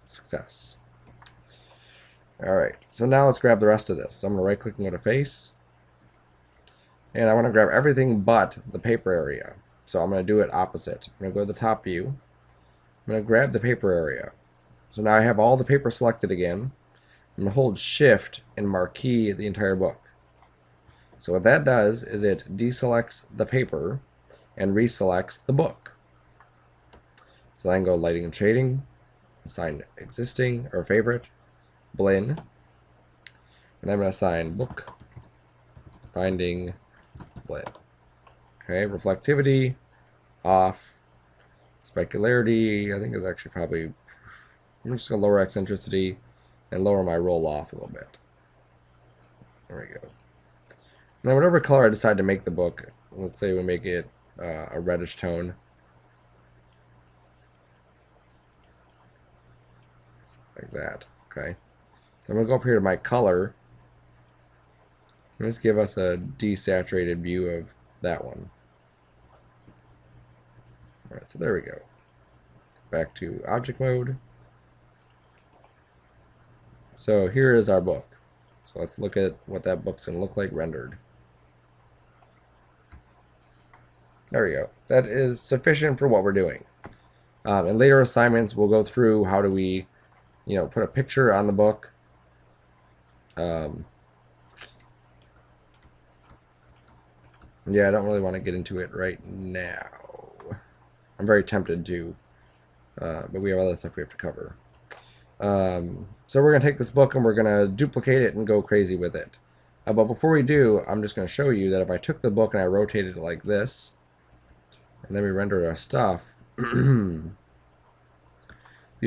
Success. Alright, so now let's grab the rest of this. So I'm going to right click and go to face. And I want to grab everything but the paper area. So I'm going to do it opposite. I'm going to go to the top view. I'm going to grab the paper area. So now I have all the paper selected again. I'm going to hold shift and marquee the entire book. So what that does is it deselects the paper and reselects the book. So then go lighting and shading, assign existing or favorite, blend, and then I'm going to assign book, binding, blend. Okay, reflectivity, off, specularity, I think is actually probably, I'm just going to lower eccentricity and lower my roll off a little bit. There we go. Now whatever color I decide to make the book, let's say we make it a reddish tone. Like that, okay. So I'm going to go up here to my color and just give us a desaturated view of that one. Alright, so there we go. Back to object mode. So here is our book. So let's look at what that book's going to look like rendered. There we go. That is sufficient for what we're doing. In later assignments, we'll go through how do we, put a picture on the book. Yeah, I don't really want to get into it right now. I'm very tempted to, but we have other stuff we have to cover. So we're going to take this book and we're going to duplicate it and go crazy with it. But before we do, I'm just going to show you that if I took the book and I rotated it like this, and then we render our stuff, you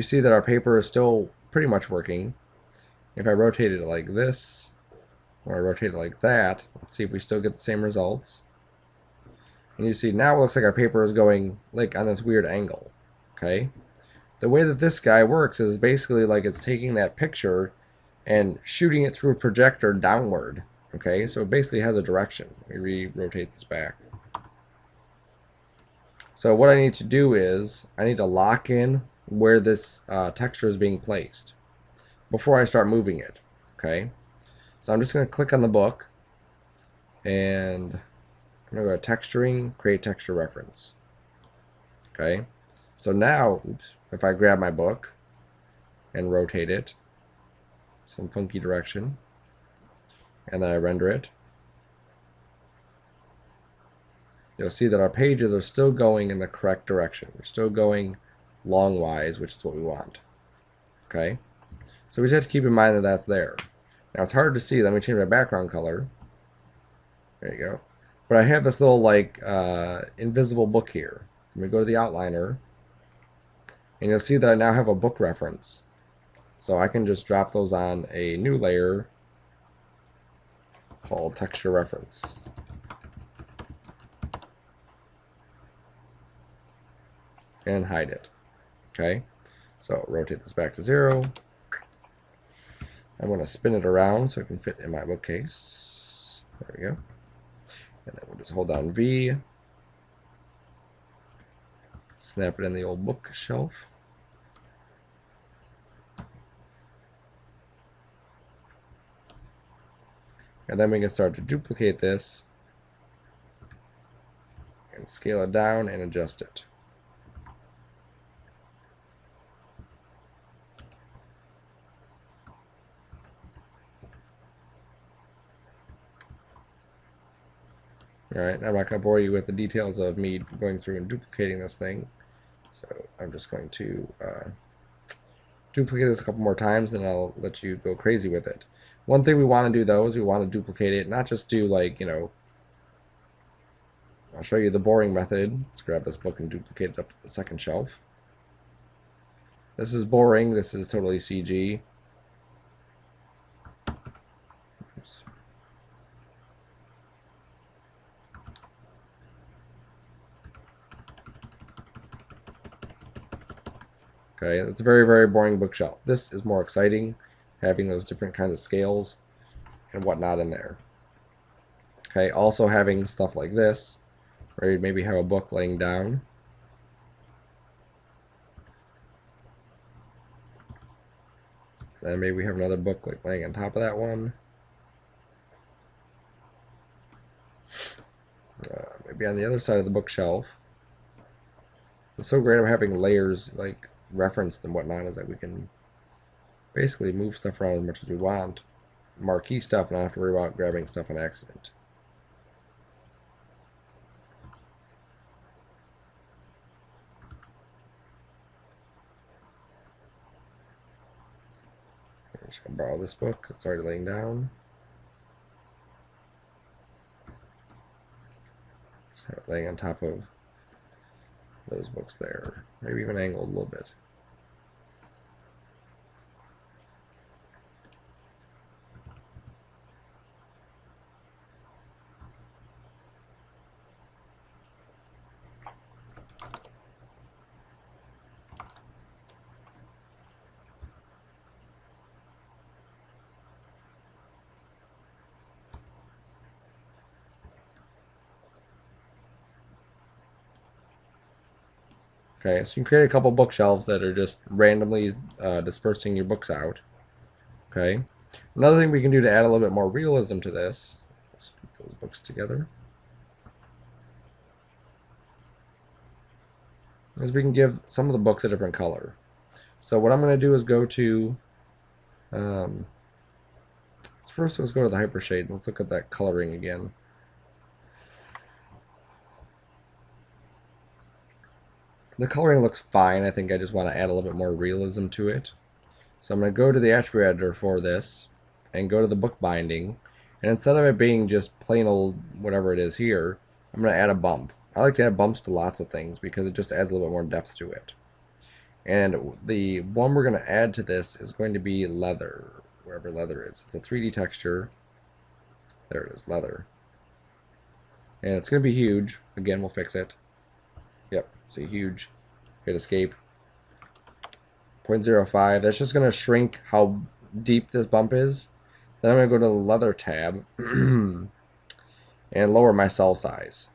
see that our paper is still pretty much working. If I rotate it like this, or I rotate it like that, let's see if we still get the same results. And you see now it looks like our paper is going like on this weird angle. Okay? The way that this guy works is basically like it's taking that picture and shooting it through a projector downward. Okay? So it basically has a direction. Let me re-rotate this back. So what I need to do is I need to lock in where this texture is being placed before I start moving it. Okay? So I'm just going to click on the book and I'm going to go to texturing, create texture reference. Okay? So now, if I grab my book and rotate it some funky direction and then I render it, you'll see that our pages are still going in the correct direction. We're still going long-wise, which is what we want. Okay? So we just have to keep in mind that that's there. Now it's hard to see. Let me change my background color. There you go. But I have this little like invisible book here. So let me go to the outliner, and you'll see that I now have a book reference. So I can just drop those on a new layer called texture reference. And hide it. Okay? So rotate this back to 0. I'm going to spin it around so it can fit in my bookcase. There we go. And then we'll just hold down V. Snap it in the old bookshelf. And then we can start to duplicate this and scale it down and adjust it. Alright, I'm not going to bore you with the details of me going through and duplicating this thing. So I'm just going to duplicate this a couple more times, and I'll let you go crazy with it. One thing we want to do, though, is we want to duplicate it, not just do like, you know, I'll show you the boring method. Let's grab this book and duplicate it up to the second shelf. This is boring. This is totally CG. Oops. Okay, it's a very, very boring bookshelf. This is more exciting, having those different kinds of scales and whatnot in there. Okay, also having stuff like this, where you maybe have a book laying down. Then maybe we have another book like laying on top of that one. Maybe on the other side of the bookshelf. What's so great about having layers like referenced and whatnot is that we can basically move stuff around as much as we want. Marquee stuff and not have to worry about grabbing stuff on accident. I'm just going to borrow this book. It's already laying down. Just have it laying on top of those books there. Maybe even angled a little bit. Okay, so you can create a couple bookshelves that are just randomly dispersing your books out. Okay. Another thing we can do to add a little bit more realism to this, let's group those books together, is we can give some of the books a different color. So what I'm going to do is go to, first let's go to the Hypershade. Let's look at that coloring again. The coloring looks fine. I think I just want to add a little bit more realism to it. So I'm going to go to the attribute editor for this and go to the book binding. And instead of it being just plain old whatever it is here, I'm going to add a bump. I like to add bumps to lots of things because it just adds a little bit more depth to it. And the one we're going to add to this is going to be leather, wherever leather is. It's a 3D texture. There it is, leather. And it's going to be huge. Again, we'll fix it. Yep, see huge. Hit escape. 0.05. That's just going to shrink how deep this bump is. Then I'm going to go to the leather tab and lower my cell size.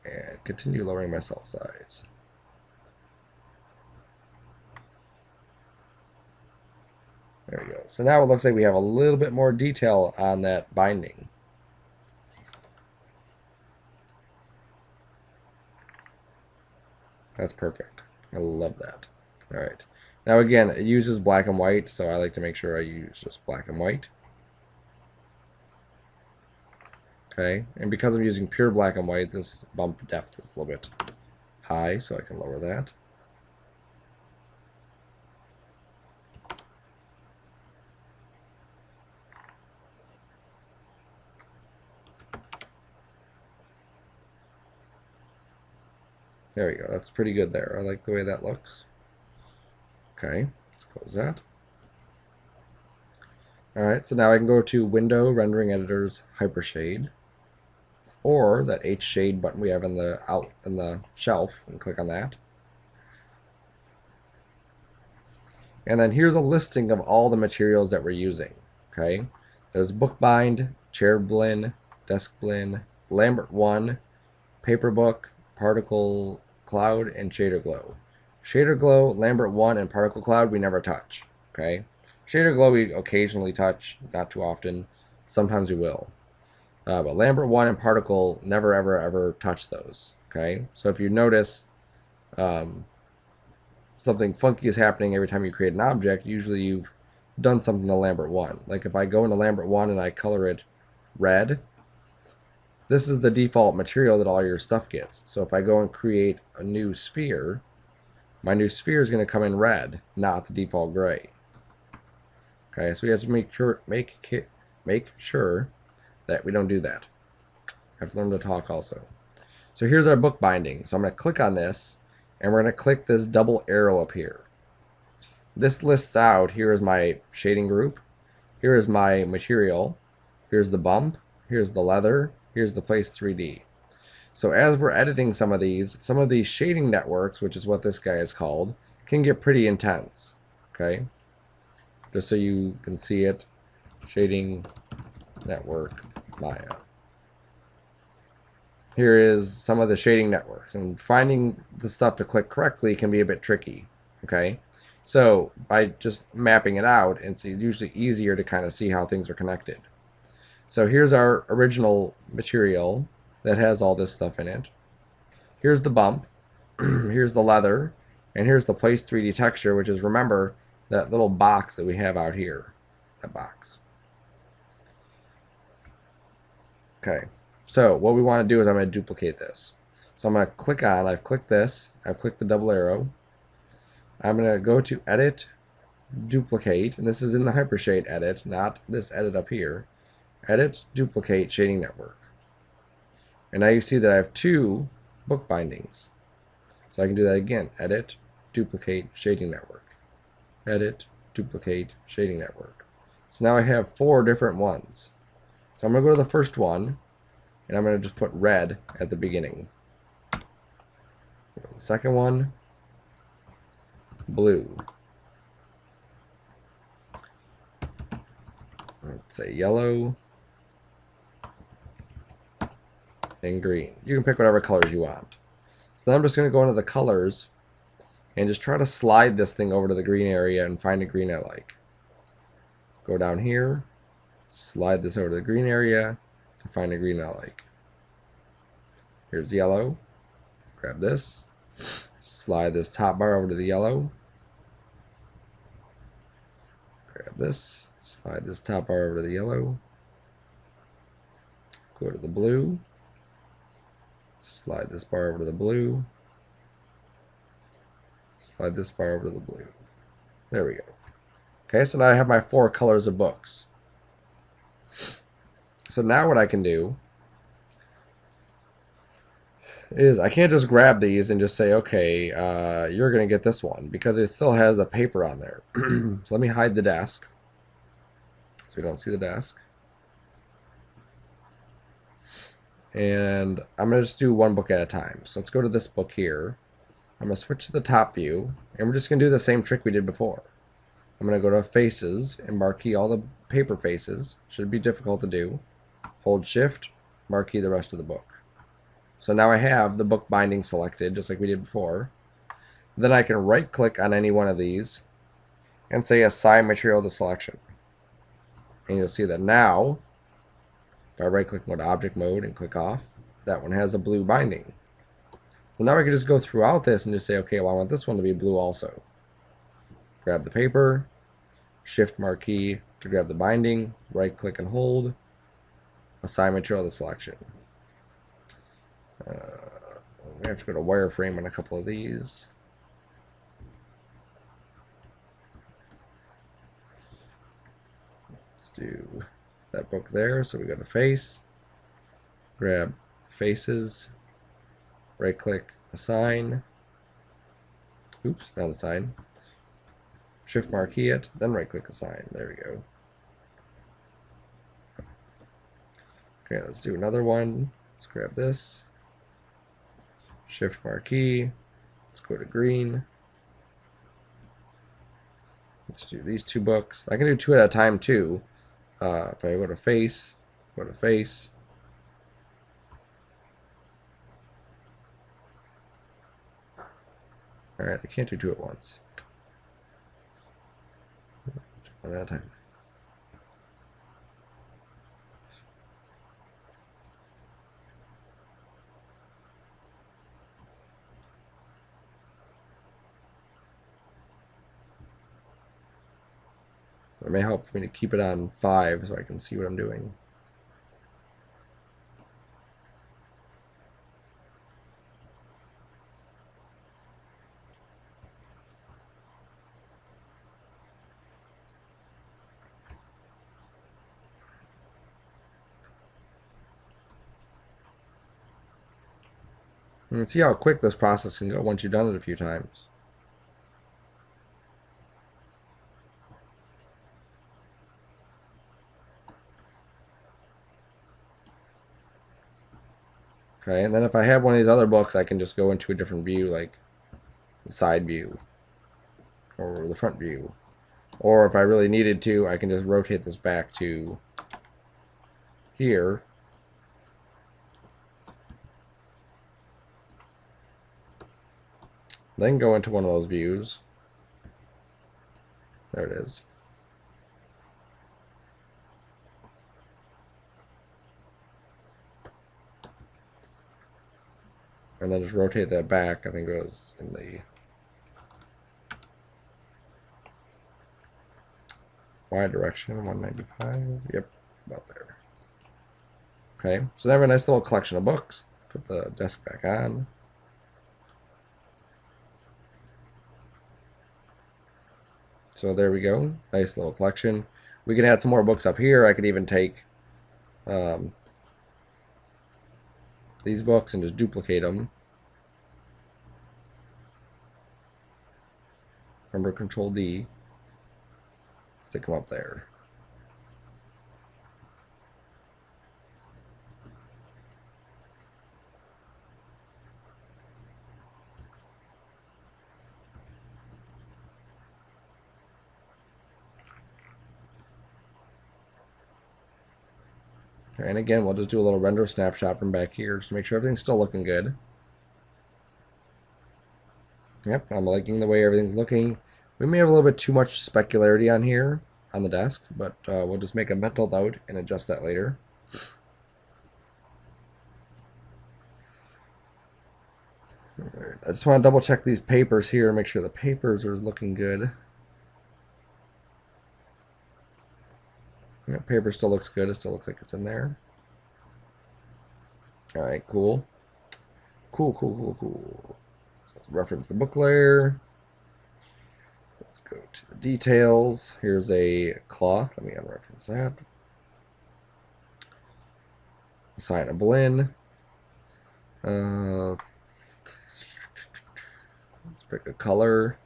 And continue lowering my cell size. There we go. So now it looks like we have a little bit more detail on that binding. That's perfect. I love that. All right. Now again, it uses black and white, so I like to make sure I use just black and white. Okay, and because I'm using pure black and white, this bump depth is a little bit high, so I can lower that. There we go. That's pretty good there. I like the way that looks. Okay, let's close that. Alright, so now I can go to Window, Rendering Editors, Hypershade, or that H shade button we have in the shelf, and click on that. And then here's a listing of all the materials that we're using. Okay, there's Bookbind, Chair Blend, Desk Blend, Lambert 1, Paperbook, Particle Cloud, and Shader Glow. Shader Glow, Lambert 1, and Particle Cloud we never touch. Okay, Shader Glow we occasionally touch, not too often. Sometimes we will. But Lambert 1 and Particle, never ever touch those. Okay, so if you notice something funky is happening every time you create an object, usually you've done something to Lambert 1. Like if I go into Lambert 1 and I color it red, this is the default material that all your stuff gets. So if I go and create a new sphere, my new sphere is going to come in red, not the default gray. Okay, so we have to make sure that we don't do that. I have to learn to talk also. So here's our book binding. So I'm going to click on this, and we're going to click this double arrow up here. This lists out, here is my shading group, here is my material, here's the bump, here's the leather, here's the place 3D. So as we're editing some of these shading networks, which is what this guy is called, can get pretty intense. Okay, just so you can see it, shading network Maya. Here is some of the shading networks, and finding the stuff to click correctly can be a bit tricky. Okay, so by just mapping it out, it's usually easier to kind of see how things are connected. So here's our original material that has all this stuff in it. Here's the bump, here's the leather, and here's the place 3D texture, which is, remember, that little box that we have out here, that box. Okay, so what we want to do is I'm going to duplicate this. So I'm going to click on, I've clicked this, I've clicked the double arrow. I'm going to go to Edit, Duplicate, and this is in the Hypershade edit, not this edit up here. Edit, Duplicate, Shading Network. And now you see that I have two book bindings. So I can do that again. Edit, Duplicate, Shading Network. Edit, Duplicate, Shading Network. So now I have 4 different ones. So I'm going to go to the first one, and I'm going to just put red at the beginning. The second one, blue. Let's say yellow and green. You can pick whatever colors you want. So then I'm just going to go into the colors and just try to slide this thing over to the green area and find a green I like. Go down here, slide this over to the green area to find a green I like. Here's yellow. Grab this, slide this top bar over to the yellow. Grab this, slide this top bar over to the yellow. Go to the blue. Slide this bar over to the blue. Slide this bar over to the blue. There we go. Okay, so now I have my 4 colors of books. So now what I can do is I can't just grab these and just say, okay, you're going to get this one, because it still has the paper on there. So let me hide the desk so we don't see the desk. And I'm going to just do one book at a time. So let's go to this book here. I'm going to switch to the top view, and we're just going to do the same trick we did before. I'm going to go to Faces and marquee all the paper faces. Should be difficult to do. Hold Shift, marquee the rest of the book. So now I have the book binding selected, just like we did before. Then I can right-click on any one of these and say Assign Material to Selection. And you'll see that now, if I right-click and go to Object Mode and click off, that one has a blue binding. So now I can just go throughout this and just say, okay, well, I want this one to be blue also. Grab the paper, Shift marquee to grab the binding, right-click and hold, assign material to selection. We have to go to wireframe on a couple of these. Let's do that book there. So we go to face, grab faces, right click, assign. Oops, not assign. Shift marquee it, then right click assign. There we go. Okay, let's do another one. Let's grab this. Shift marquee. Let's go to green. Let's do these two books. I can do two at a time too. If I go to face. Alright, I can't do two at once. One at a time. It may help for me to keep it on 5 so I can see what I'm doing. And see how quick this process can go once you've done it a few times. Okay, and then if I have one of these other books, I can just go into a different view, like the side view or the front view. Or if I really needed to, I can just rotate this back to here. Then go into one of those views. There it is. And then just rotate that back. I think it goes in the Y direction, 195. Yep, about there. Okay, so now I have a nice little collection of books. Put the desk back on. So there we go. Nice little collection. We can add some more books up here. I could even take these books and just duplicate them. Remember, Control D. Stick them up there. And again, we'll just do a little render snapshot from back here just to make sure everything's still looking good. Yep, I'm liking the way everything's looking. We may have a little bit too much specularity on here on the desk, but we'll just make a mental note and adjust that later. Right, I just want to double check these papers here, make sure the papers are looking good. Yeah, paper still looks good. It still looks like it's in there. All right, cool. Cool. Let's reference the book layer. Let's go to the details. Here's a cloth. Let me unreference that. Assign a blend. Let's pick a color.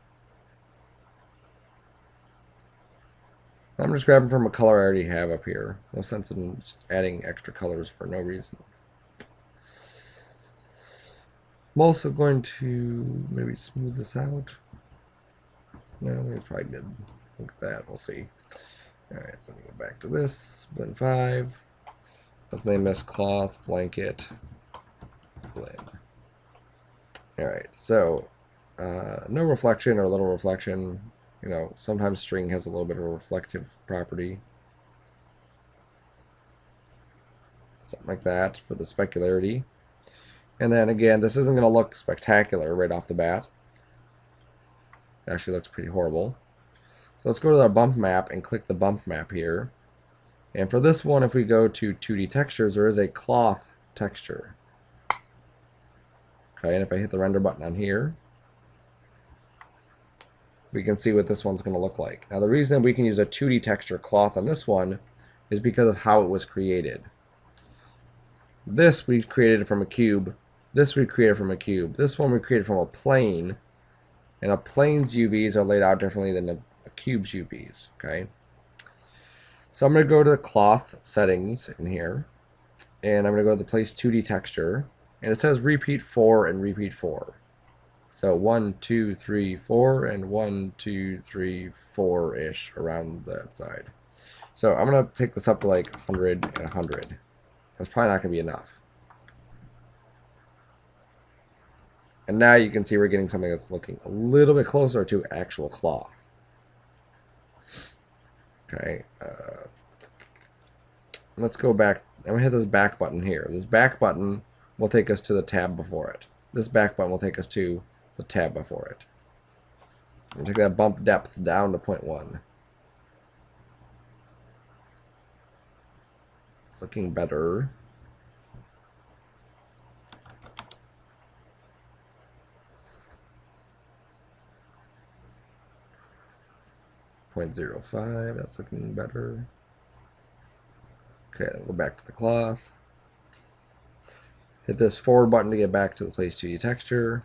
I'm just grabbing from a color I already have up here. No sense in just adding extra colors for no reason. I'm also going to maybe smooth this out. No, I think it's probably good. Look at that. We'll see. Alright, so let me go back to this. Blend 5. Let's name this cloth, blanket, blend. Alright, so no reflection or little reflection. You know, sometimes string has a little bit of a reflective property. Something like that for the specularity. And then again, this isn't going to look spectacular right off the bat. It actually looks pretty horrible. So let's go to our bump map and click the bump map here. And for this one, if we go to 2D textures, there is a cloth texture. Okay, and if I hit the render button on here, we can see what this one's going to look like. Now the reason we can use a 2D texture cloth on this one is because of how it was created. This we created from a cube. This we created from a cube. This one we created from a plane. And a plane's UVs are laid out differently than a cube's UVs. Okay. So I'm going to go to the cloth settings in here. And I'm going to go to the place 2D texture. And it says repeat 4 and repeat 4. So 1, 2, 3, 4, and 1, 2, 3, 4-ish around that side. So I'm going to take this up to like 100 and 100. That's probably not going to be enough. And now you can see we're getting something that's looking a little bit closer to actual cloth. Okay. Let's go back. I'm going to hit this back button here. This back button will take us to the tab before it. This back button will take us to the tab before it. We'll take that bump depth down to 0.1. It's looking better. .05, that's looking better. Okay, then go back to the cloth. Hit this forward button to get back to the place 2D texture.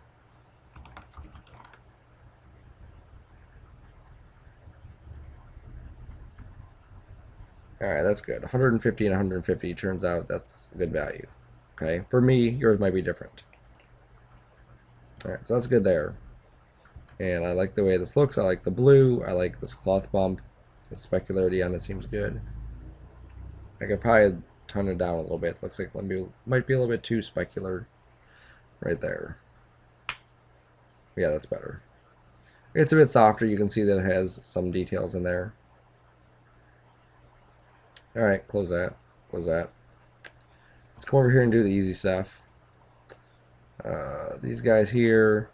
Alright, that's good. 150 and 150 turns out that's a good value. Okay, for me, yours might be different. Alright, so that's good there. And I like the way this looks. I like the blue. I like this cloth bump. The specularity on it seems good. I could probably tone it down a little bit. Looks like it might be a little bit too specular right there. Yeah, that's better. It's a bit softer. You can see that it has some details in there. Alright, close that. Close that. Let's come over here and do the easy stuff. These guys here.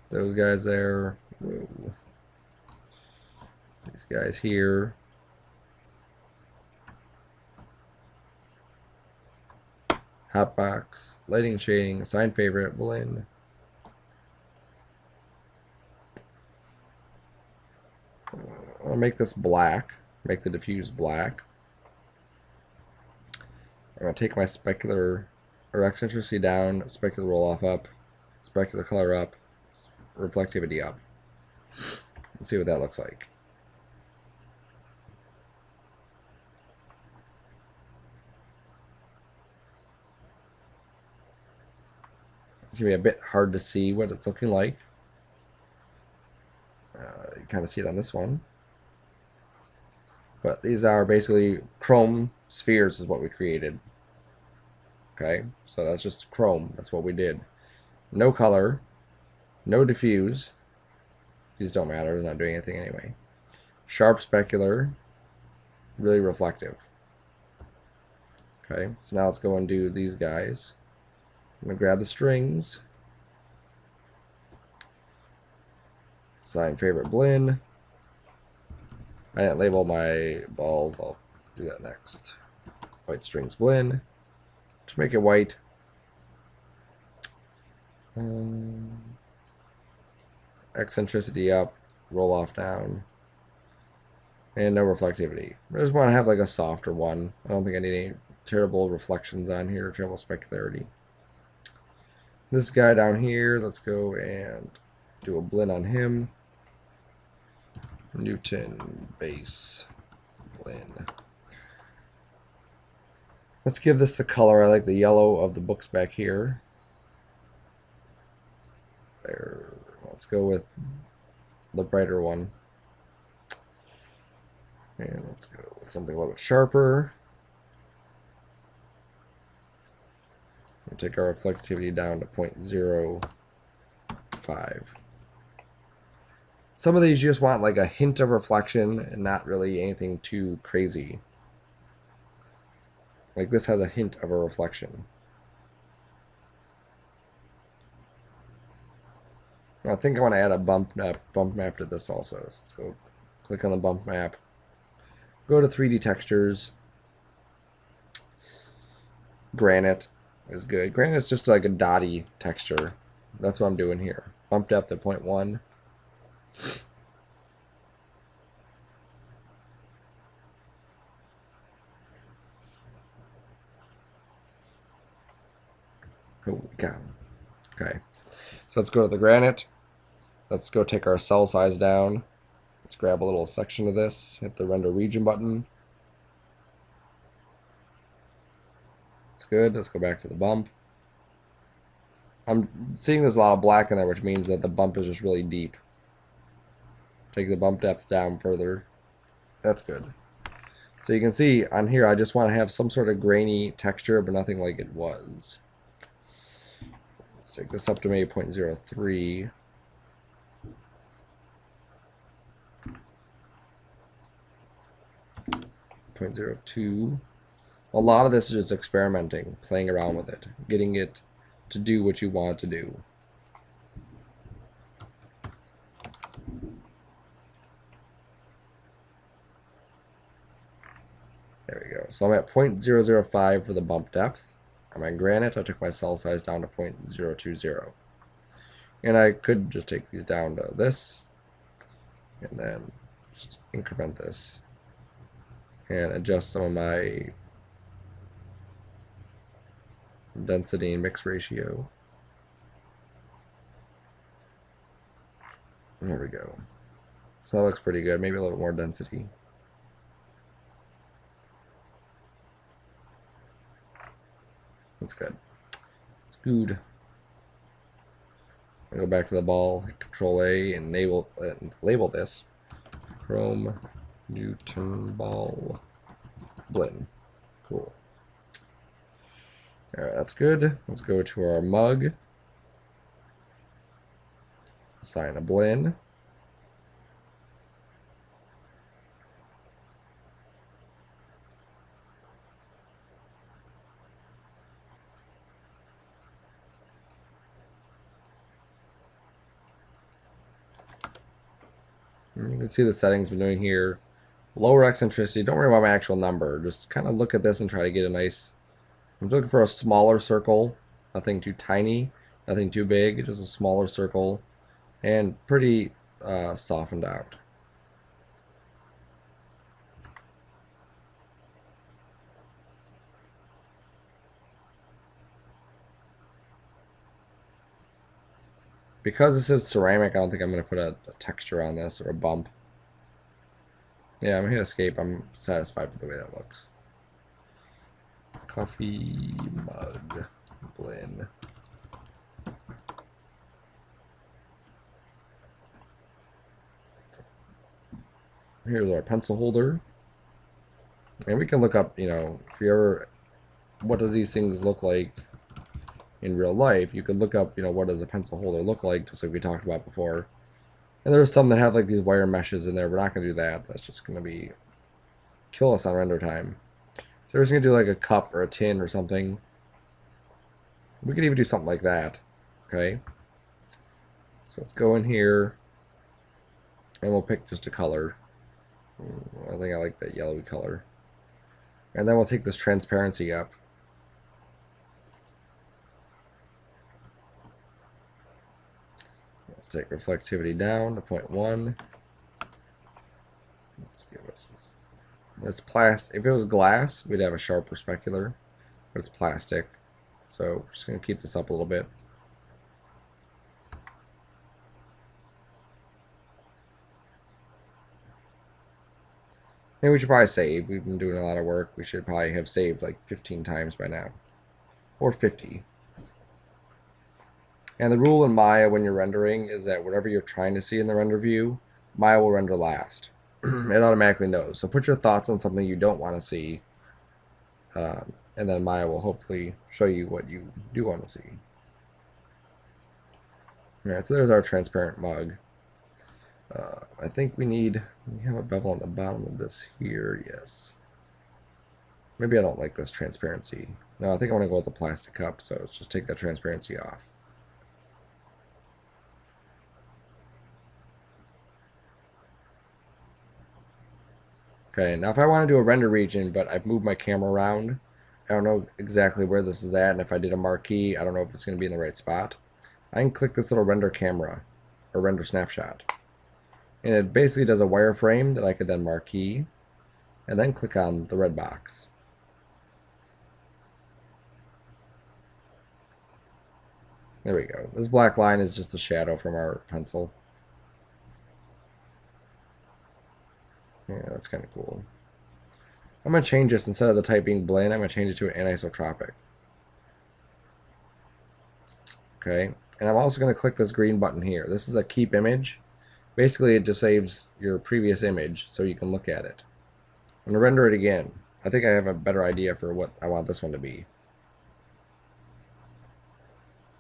Those guys there. Whoa. These guys here. Hotbox, lighting, shading, assign favorite, blend. I'll make this black. Make the diffuse black. I'm going to take my specular or eccentricity down, specular roll off up, specular color up, reflectivity up. Let's see what that looks like. It's going to be a bit hard to see what it's looking like. You kind of see it on this one. But these are basically chrome spheres is what we created. Okay, so that's just chrome. That's what we did. No color, no diffuse. These don't matter. They're not doing anything anyway. Sharp specular, really reflective. Okay, so now let's go and do these guys. I'm going to grab the strings. Assign favorite blend. I didn't label my balls. I'll do that next. White strings blend. Just make it white. Eccentricity up. Roll off down. And no reflectivity. I just want to have like a softer one. I don't think I need any terrible reflections on here. Terrible specularity. This guy down here, let's go and do a blend on him. Newton base blend. Let's give this a color. I like the yellow of the books back here. There. Let's go with the brighter one. And let's go with something a little bit sharper. We'll take our reflectivity down to 0.05. Some of these you just want like a hint of reflection and not really anything too crazy. Like this has a hint of a reflection. I think I want to add a bump map to this also. So let's go click on the bump map, go to 3D textures. Granite is good. Granite's just like a dotty texture. That's what I'm doing here. Bump depth at 0.1. Holy cow. Okay. So let's go to the granite. Let's go take our cell size down. Let's grab a little section of this. Hit the render region button. That's good. Let's go back to the bump. I'm seeing there's a lot of black in there, which means that the bump is just really deep. Take the bump depth down further. That's good. So you can see on here, I just want to have some sort of grainy texture, but nothing like it was. Let's take this up to maybe 0.03. 0.02. A lot of this is just experimenting, playing around with it, getting it to do what you want it to do. There we go. So I'm at 0.005 for the bump depth. On my granite, I took my cell size down to 0.020. And I could just take these down to this, and then just increment this, and adjust some of my density and mix ratio. There we go. So that looks pretty good. Maybe a little more density. That's good. It's good. I'll go back to the ball, hit Control A, and label this Chrome Newton Ball Blend. Cool. Alright, that's good. Let's go to our mug. Assign a blend. You can see the settings we're doing here. Lower eccentricity. Don't worry about my actual number. Just kind of look at this and try to get a nice... I'm looking for a smaller circle. Nothing too tiny. Nothing too big. Just a smaller circle. And pretty softened out. Because this is ceramic, I don't think I'm going to put a texture on this or a bump. Yeah, I'm going to hit escape. I'm satisfied with the way that looks. Coffee mug blend. Here's our pencil holder. And we can look up, you know, if you ever, what does these things look like in real life? You could look up, you know, what does a pencil holder look like, just like we talked about before. And there's some that have like these wire meshes in there. We're not going to do that. That's just going to be kill us on render time. So we're just going to do like a cup or a tin or something. We could even do something like that. Okay. So let's go in here and we'll pick just a color. I think I like that yellowy color. And then we'll take this transparency up. Let's take reflectivity down to 0.1. Let's give us this. It's plastic. If it was glass, we'd have a sharper specular, but it's plastic. So we're just going to keep this up a little bit. And we should probably save. We've been doing a lot of work. We should probably have saved like 15 times by now. Or 50. And the rule in Maya when you're rendering is that whatever you're trying to see in the render view, Maya will render last. It automatically knows. So put your thoughts on something you don't want to see. And then Maya will hopefully show you what you do want to see. Alright, so there's our transparent mug. I think we have a bevel on the bottom of this here, yes. Maybe I don't like this transparency. No, I think I want to go with the plastic cup, so let's just take that transparency off. Okay, now if I want to do a render region, but I've moved my camera around, I don't know exactly where this is at, and if I did a marquee, I don't know if it's going to be in the right spot. I can click this little render camera, or render snapshot. And it basically does a wireframe that I could then marquee, and then click on the red box. There we go. This black line is just a shadow from our pencil. Yeah, that's kind of cool. I'm going to change this, instead of the type being blend, I'm going to change it to an anisotropic. Okay, and I'm also going to click this green button here. This is a keep image. Basically, it just saves your previous image so you can look at it. I'm going to render it again. I think I have a better idea for what I want this one to be.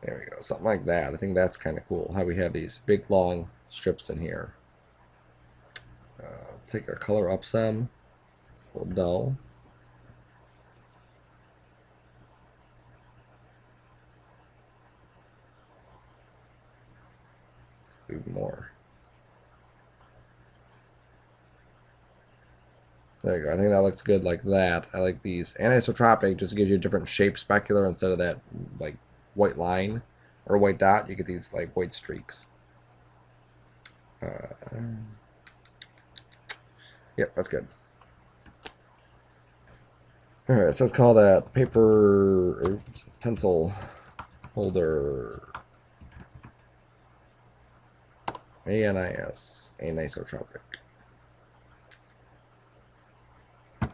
There we go, something like that. I think that's kind of cool, how we have these big, long strips in here. Take our color up some. It's a little dull. Even more. There you go. I think that looks good like that. I like these. Anisotropic just gives you a different shape specular instead of that like white line or white dot. You get these like white streaks. Yep, that's good. Alright, so let's call that paper, pencil holder. ANIS, anisotropic.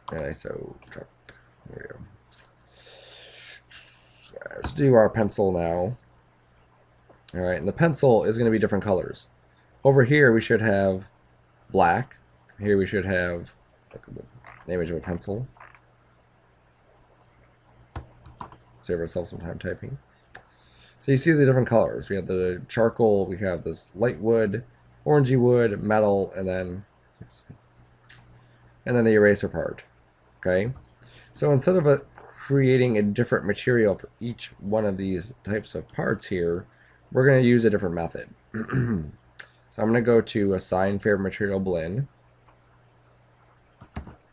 Anisotropic. There we go. Let's do our pencil now. Alright, and the pencil is going to be different colors. Over here we should have black. Here we should have an image of a pencil. Save ourselves some time typing. So you see the different colors. We have the charcoal, we have this light wood, orangey wood, metal, and then the eraser part. Okay, so instead of creating a different material for each one of these types of parts here, we're going to use a different method. So I'm going to go to Assign Favorite Material Blend,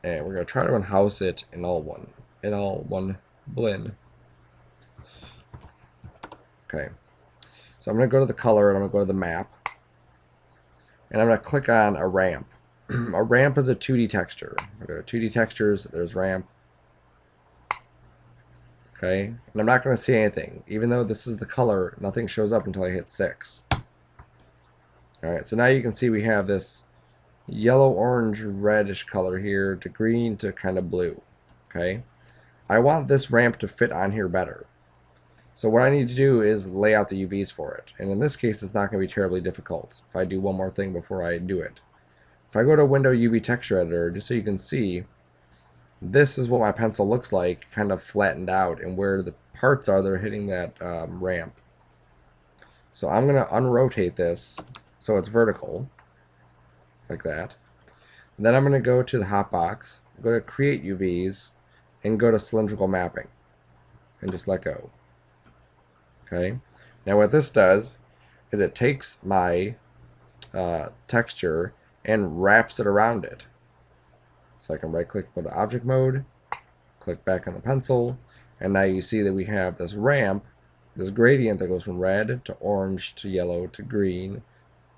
and we're going to try to unhouse it in all one blend. Okay, so I'm going to go to the color, and I'm going to go to the map, and I'm going to click on a ramp. A ramp is a 2D texture. I go to 2D textures, there's ramp. Okay, and I'm not going to see anything. Even though this is the color, nothing shows up until I hit 6. Alright, so now you can see we have this yellow, orange, reddish color here to green to kind of blue. Okay, I want this ramp to fit on here better. So what I need to do is lay out the UVs for it. And in this case, it's not going to be terribly difficult if I do one more thing before I do it. If I go to Window UV Texture Editor, just so you can see, this is what my pencil looks like, kind of flattened out, and where the parts are that are hitting that ramp. So I'm going to unrotate this so it's vertical, like that. And then I'm going to go to the hotbox, go to Create UVs, and go to Cylindrical Mapping, and just let go. Okay. Now what this does is it takes my texture and wraps it around it. So I can right click, go to object mode, click back on the pencil, and now you see that we have this ramp, this gradient that goes from red to orange to yellow to green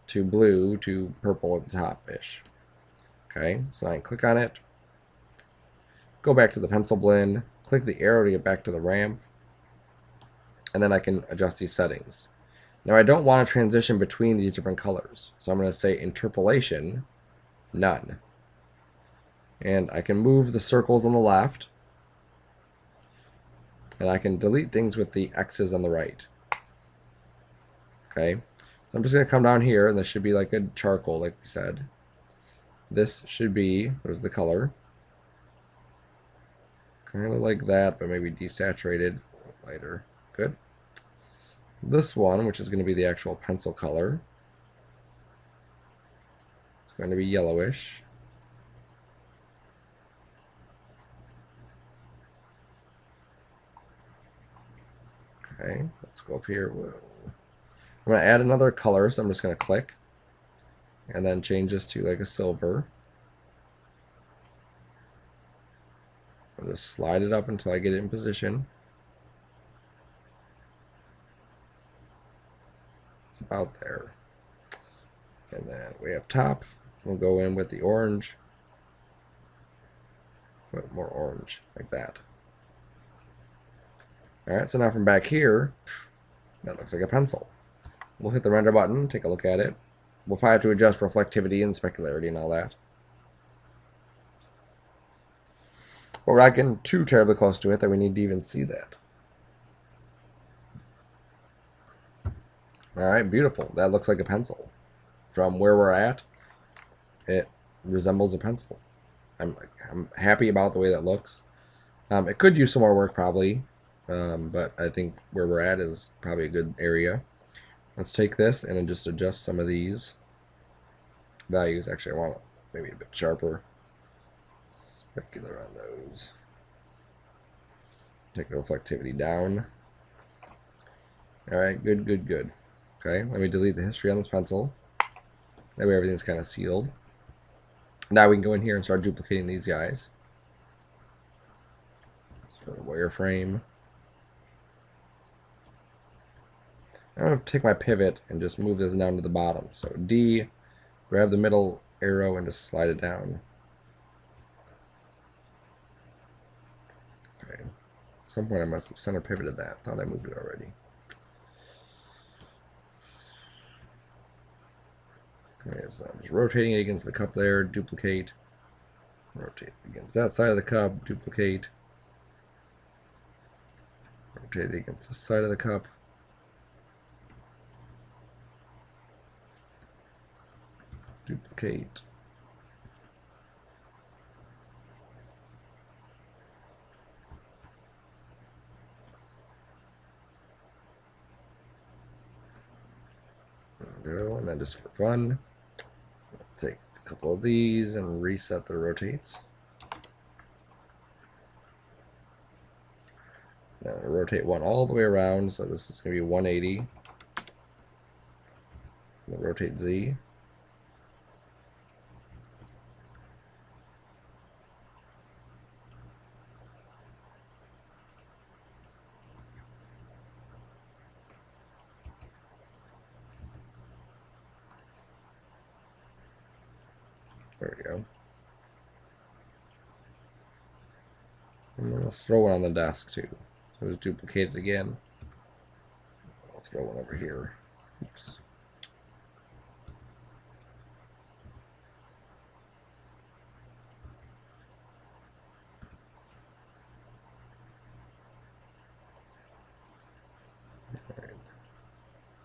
to blue to purple at the top-ish. Okay, so I can click on it, go back to the pencil blend, click the arrow to get back to the ramp, and then I can adjust these settings. Now I don't want to transition between these different colors, so I'm going to say interpolation, none. And I can move the circles on the left, and I can delete things with the X's on the right. Okay, so I'm just going to come down here, and this should be like a charcoal, like we said. This should be, there's the color, kind of like that, but maybe desaturated, lighter. Good. This one, which is going to be the actual pencil color, it's going to be yellowish. Okay, let's go up here. Whoa. I'm going to add another color, so I'm just going to click and then change this to like a silver. I'll just slide it up until I get it in position. It's about there. And then way up top, we'll go in with the orange. Put more orange, like that. Alright, so now from back here, that looks like a pencil. We'll hit the render button, take a look at it. We'll probably have to adjust reflectivity and specularity and all that. But we're not getting too terribly close to it that we need to even see that. Alright, beautiful. That looks like a pencil. From where we're at, it resembles a pencil. I'm happy about the way that looks. It could use some more work probably, but I think where we're at is probably a good area. Let's take this and then just adjust some of these values. Actually, I want it maybe a bit sharper. Specular on those. Take the reflectivity down. Alright, good, good, good. Okay, let me delete the history on this pencil. That way everything's kind of sealed. Now we can go in here and start duplicating these guys. Let's go to wireframe. I'm going to take my pivot and just move this down to the bottom. So D, grab the middle arrow and just slide it down. Okay. At some point I must have center pivoted that. I thought I moved it already. Okay, so I'm just rotating it against the cup there, duplicate. Rotate against that side of the cup, duplicate. Rotate it against this side of the cup. Duplicate. There we go, and then just for fun, let's take a couple of these and reset the rotates. Now rotate one all the way around, so this is going to be 180. And rotate Z. There we go. And then let's throw one on the desk too. So just duplicate it again. I'll throw one over here. Oops. All right.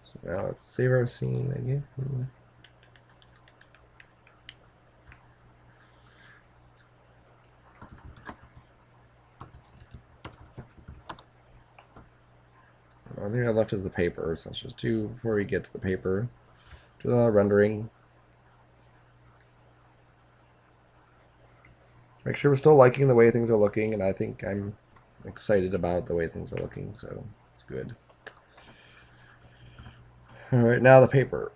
So now let's save our scene again. The only thing I left is the paper, so let's just do, before we get to the paper, do the rendering. Make sure we're still liking the way things are looking, and I think I'm excited about the way things are looking, so it's good. Alright, now the paper.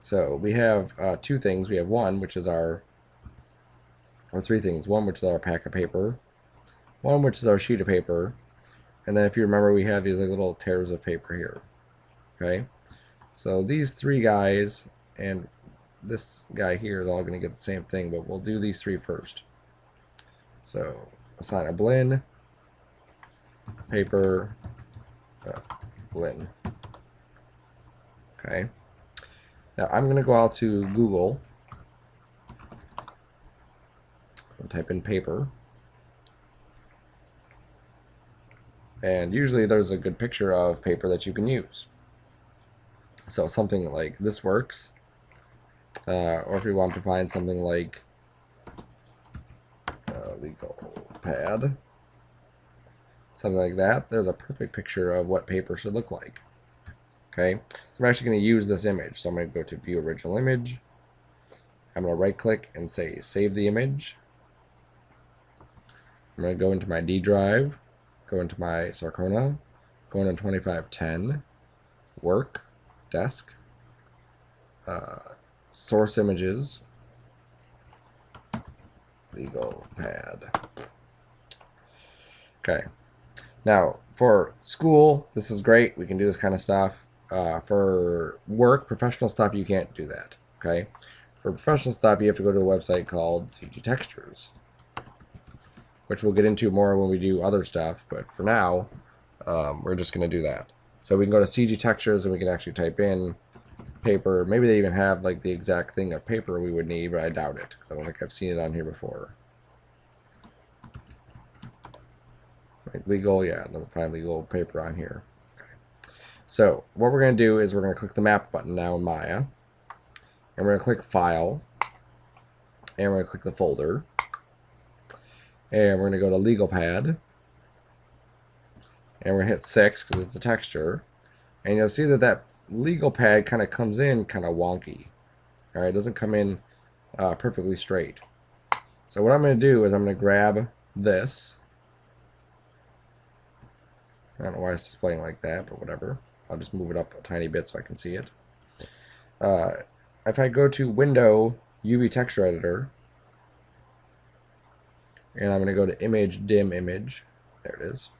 So we have two things. We have one, which is our, or three things. One, which is our pack of paper. One, which is our sheet of paper. And then if you remember, we have these like little tears of paper here. Okay, so these three guys and this guy here is all going to get the same thing, but we'll do these three first. So assign a blend, paper, blend. Okay, now I'm going to go out to Google and type in paper. And usually there's a good picture of paper that you can use. So something like this works. Or if you want to find something like legal pad, something like that, there's a perfect picture of what paper should look like. Okay, so I'm actually going to use this image. So I'm going to go to View Original Image. I'm going to right click and say Save the Image. I'm going to go into my D drive. Go into my Sarcona, go into 2510, Work, Desk, Source Images, Legal Pad. Okay. Now, for school, this is great. We can do this kind of stuff. For work, professional stuff, you can't do that. Okay. For professional stuff, you have to go to a website called CG Textures, which we'll get into more when we do other stuff. But for now, we're just going to do that. So we can go to CG Textures and we can actually type in paper. Maybe they even have like the exact thing of paper we would need, but I doubt it because I don't think I've seen it on here before. Like legal, yeah, doesn't find legal paper on here. Okay. So what we're going to do is we're going to click the map button now in Maya, and we're going to click File, and we're going to click the folder, and we're going to go to Legal Pad, and we're going to hit 6 because it's a texture, and you'll see that that legal pad kind of comes in kind of wonky. All right, it doesn't come in perfectly straight. So what I'm going to do is I'm going to grab this. I don't know why it's displaying like that, but whatever. I'll just move it up a tiny bit so I can see it. If I go to Window, UV Texture Editor, and I'm going to go to Image, Dim Image. There it is.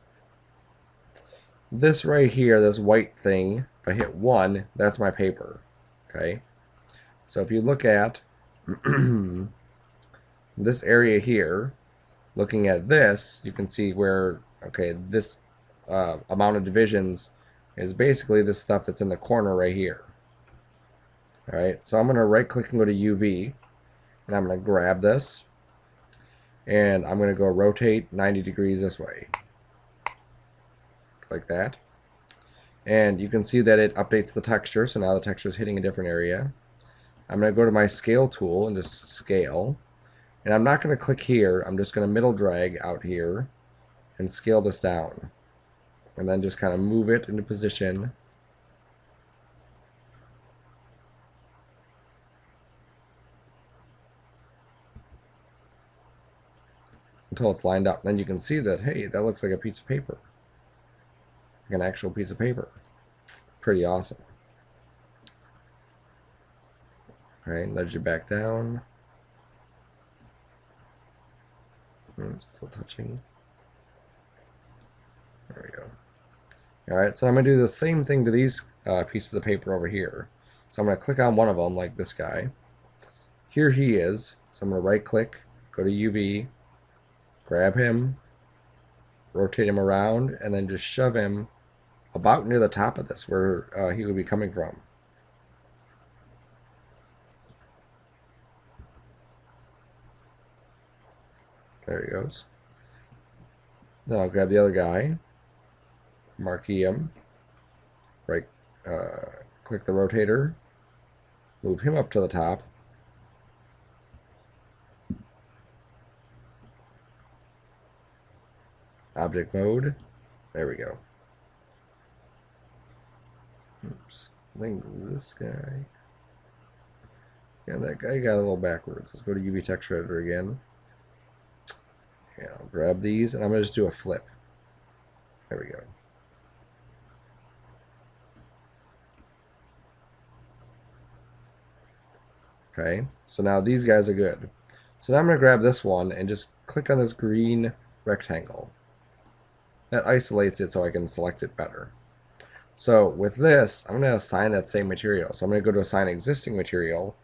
This right here, this white thing, if I hit 1, that's my paper. Okay? So if you look at this area here, looking at this, you can see where, okay, this amount of divisions is basically this stuff that's in the corner right here. Alright, so I'm going to right click and go to UV, and I'm going to grab this, and I'm going to go rotate 90 degrees this way. Like that. And you can see that it updates the texture, so now the texture is hitting a different area. I'm going to go to my scale tool and just scale. And I'm not going to click here, I'm just going to middle drag out here and scale this down. And then just kind of move it into position. Until it's lined up. Then you can see that, hey, that looks like a piece of paper. Like an actual piece of paper. Pretty awesome. Alright, nudge it back down. Still touching. There we go. Alright, so I'm going to do the same thing to these pieces of paper over here. So I'm going to click on one of them, like this guy. Here he is. So I'm going to right click, go to UV, grab him, rotate him around, and then just shove him about near the top of this, where he would be coming from. There he goes. Then I'll grab the other guy, marquee him, right, click the rotator, move him up to the top, object mode, there we go. Oops, I think this guy, yeah, that guy got a little backwards. Let's go to UV Texture Editor again. And I'll grab these, and I'm going to just do a flip. There we go. Okay, so now these guys are good. So now I'm going to grab this one and just click on this green rectangle. That isolates it so I can select it better. So with this, I'm going to assign that same material. So I'm going to go to Assign Existing Material,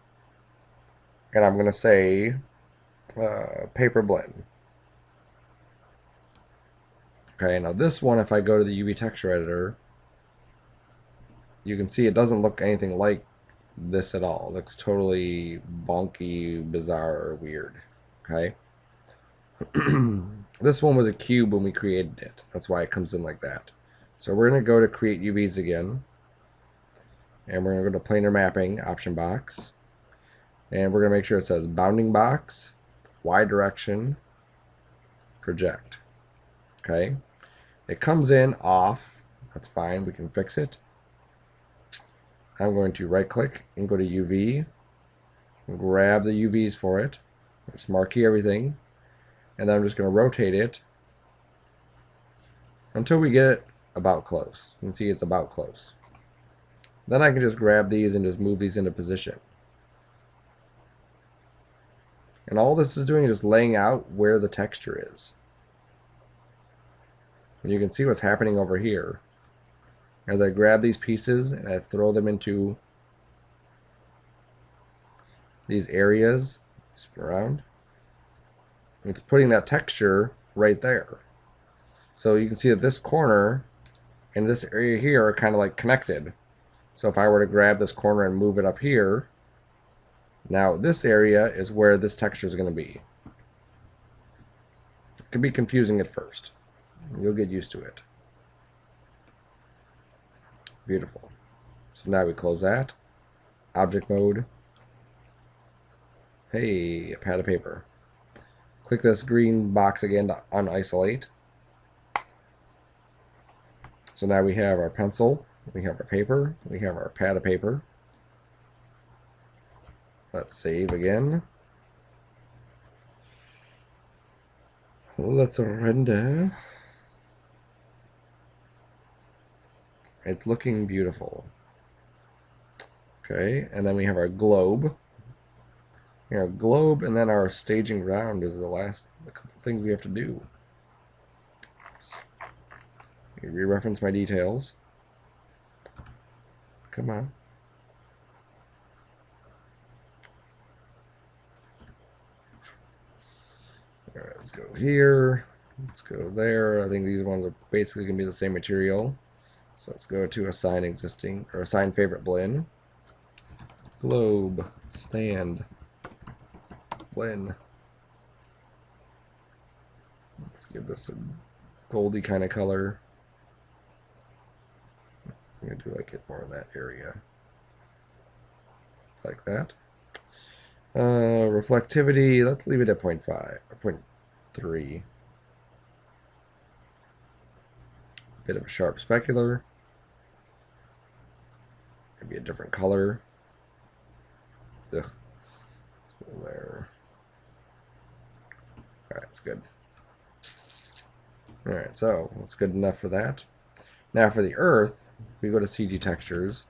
and I'm going to say Paper Blend. Okay, now this one, if I go to the UV Texture Editor, you can see it doesn't look anything like this at all. It looks totally bonky, bizarre, weird. Okay? This one was a cube when we created it. That's why it comes in like that. So we're going to go to Create UVs again. And we're going to go to Planar Mapping, option box. And we're going to make sure it says Bounding Box, Y Direction, Project. Okay? It comes in off. That's fine. We can fix it. I'm going to right click and go to UV. Grab the UVs for it. Just marquee everything. And then I'm just going to rotate it until we get it about close. You can see it's about close. Then I can just grab these and just move these into position. And all this is doing is just laying out where the texture is. And you can see what's happening over here. As I grab these pieces and I throw them into these areas, spin around, it's putting that texture right there. So you can see that this corner and this area here are kind of like connected. So if I were to grab this corner and move it up here, now this area is where this texture is going to be. It can be confusing at first. You'll get used to it. Beautiful. So now we close that. Object mode. Hey, a pad of paper. Click this green box again to unisolate. So now we have our pencil, we have our paper, we have our pad of paper. Let's save again. Let's render. It's looking beautiful. Okay, and then we have our globe. We have globe, and then our staging ground is the last couple things we have to do. Re-reference my details. Come on. Alright, let's go here. Let's go there. I think these ones are basically going to be the same material. So let's go to assign existing, or assign favorite blend. Globe, stand, blend. Let's give this a goldy kind of color. I'm going to do like it more in that area. Like that. Reflectivity, let's leave it at 0.5 or 0.3. Bit of a sharp specular. Maybe a different color. Ugh. There. Alright, that's good. Alright, so that's good enough for that. Now for the earth, we go to CG textures.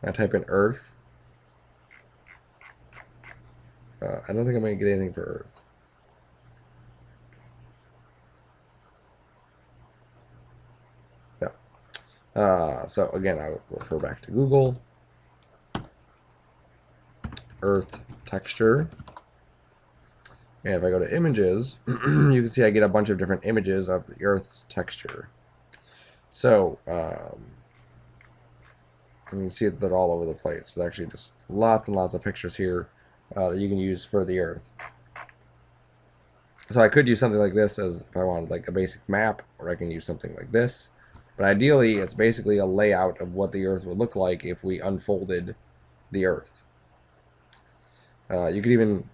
I type in earth. I don't think I'm going to get anything for earth. No. So again, I'll refer back to Google. Earth texture. And if I go to images, you can see I get a bunch of different images of the Earth's texture. So, you can see that they're all over the place. There's actually just lots and lots of pictures here that you can use for the Earth. So I could use something like this as if I wanted like a basic map, or I can use something like this. But ideally, it's basically a layout of what the Earth would look like if we unfolded the Earth. You could even,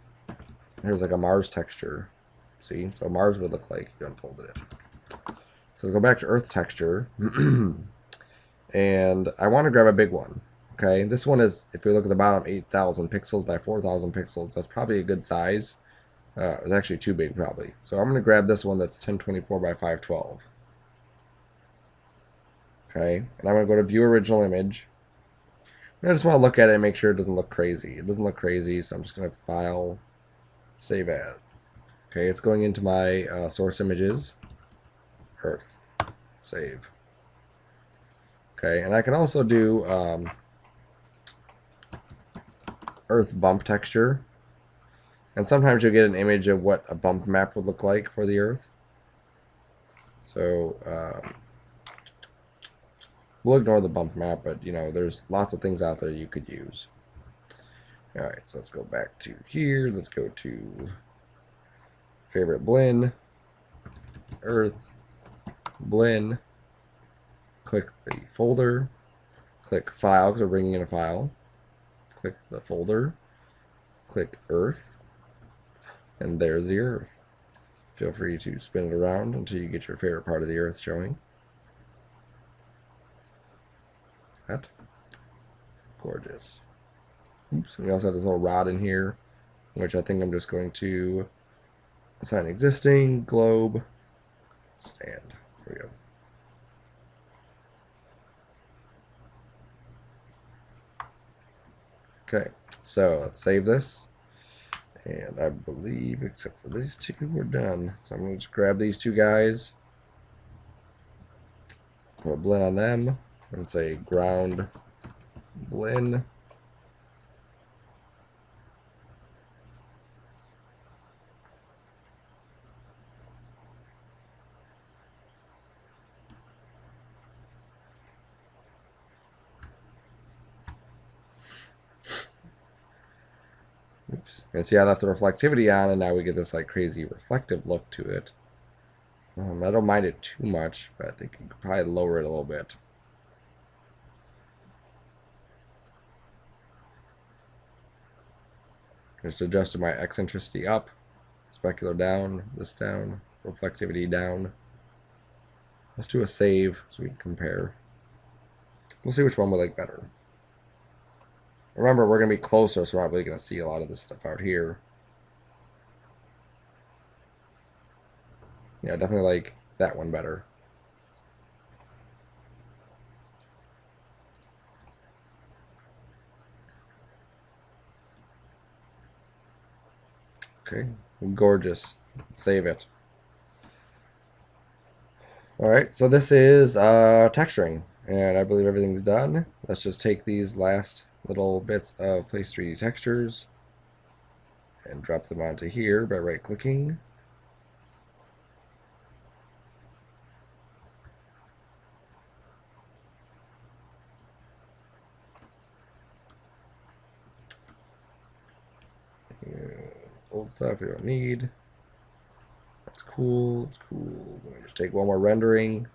here's like a Mars texture. See, so Mars would look like if you unfolded it. So let's go back to Earth texture. And I want to grab a big one. Okay, this one is, if we look at the bottom, 8,000 pixels by 4,000 pixels. That's probably a good size. It's actually too big, probably. So I'm going to grab this one that's 1024 by 512. Okay, and I'm going to go to View Original Image. I just want to look at it and make sure it doesn't look crazy. It doesn't look crazy, so I'm just going to File, Save As. Okay, it's going into my source images. Earth. Save. Okay, and I can also do Earth bump texture. And sometimes you'll get an image of what a bump map would look like for the Earth. So we'll ignore the bump map, but you know, there's lots of things out there you could use. Alright, so let's go back to here. Let's go to favorite blend, Earth, blend, click the folder, click file because we're bringing in a file, click the folder, click Earth, and there's the Earth. Feel free to spin it around until you get your favorite part of the Earth showing. That. Gorgeous. Oops, we also have this little rod in here, which I think I'm just going to assign existing, globe, stand. There we go. Okay, so let's save this. And I believe, except for these two, we're done. So I'm going to just grab these two guys, Put a blend on them and say ground blend. Oops. And see, I left the reflectivity on, and now we get this like crazy reflective look to it. I don't mind it too much, but I think you could probably lower it a little bit. Just adjusted my eccentricity up, specular down, this down, reflectivity down. Let's do a save so we can compare. We'll see which one we like better. Remember, we're going to be closer, so we're not really going to see a lot of this stuff out here. Yeah, definitely like that one better. Okay, gorgeous. Let's save it. Alright, so this is texturing, and I believe everything's done. Let's just take these last little bits of Place 3D textures and drop them onto here by right-clicking. Old stuff we don't need. That's cool. It's cool. Let me just take one more rendering.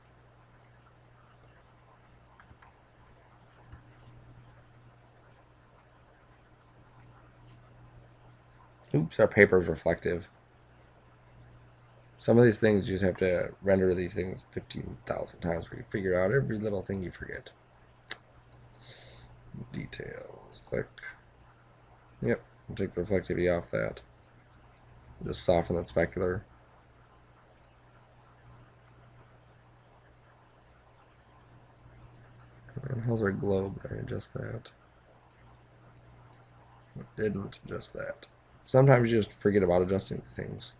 Oops, our paper is reflective. Some of these things you just have to render these things 15,000 times before you figure out every little thing you forget. Details. Click. Yep. I'll take the reflectivity off that. Just soften that specular. And how's our globe? I adjust that. It didn't adjust that. Sometimes you just forget about adjusting these things.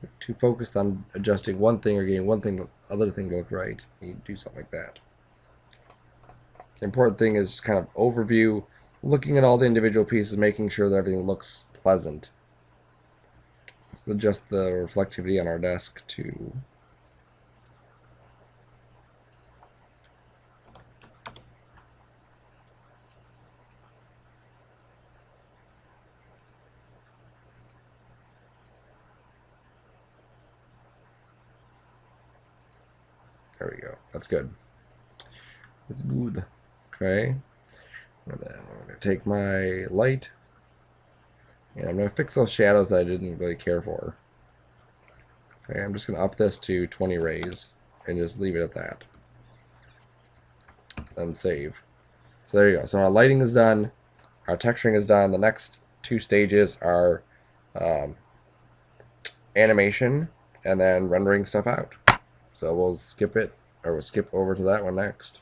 You're too focused on adjusting one thing or getting one thing, other thing to look right. You do something like that. The important thing is kind of overview, looking at all the individual pieces, making sure that everything looks pleasant. Let's adjust the reflectivity on our desk to there we go. That's good. That's good. Okay. And then I'm going to take my light and I'm going to fix those shadows that I didn't really care for. Okay, I'm just going to up this to 20 rays and just leave it at that. Then save. So there you go. So our lighting is done. Our texturing is done. The next two stages are animation and then rendering stuff out. So we'll skip it, or we'll skip over to that one next.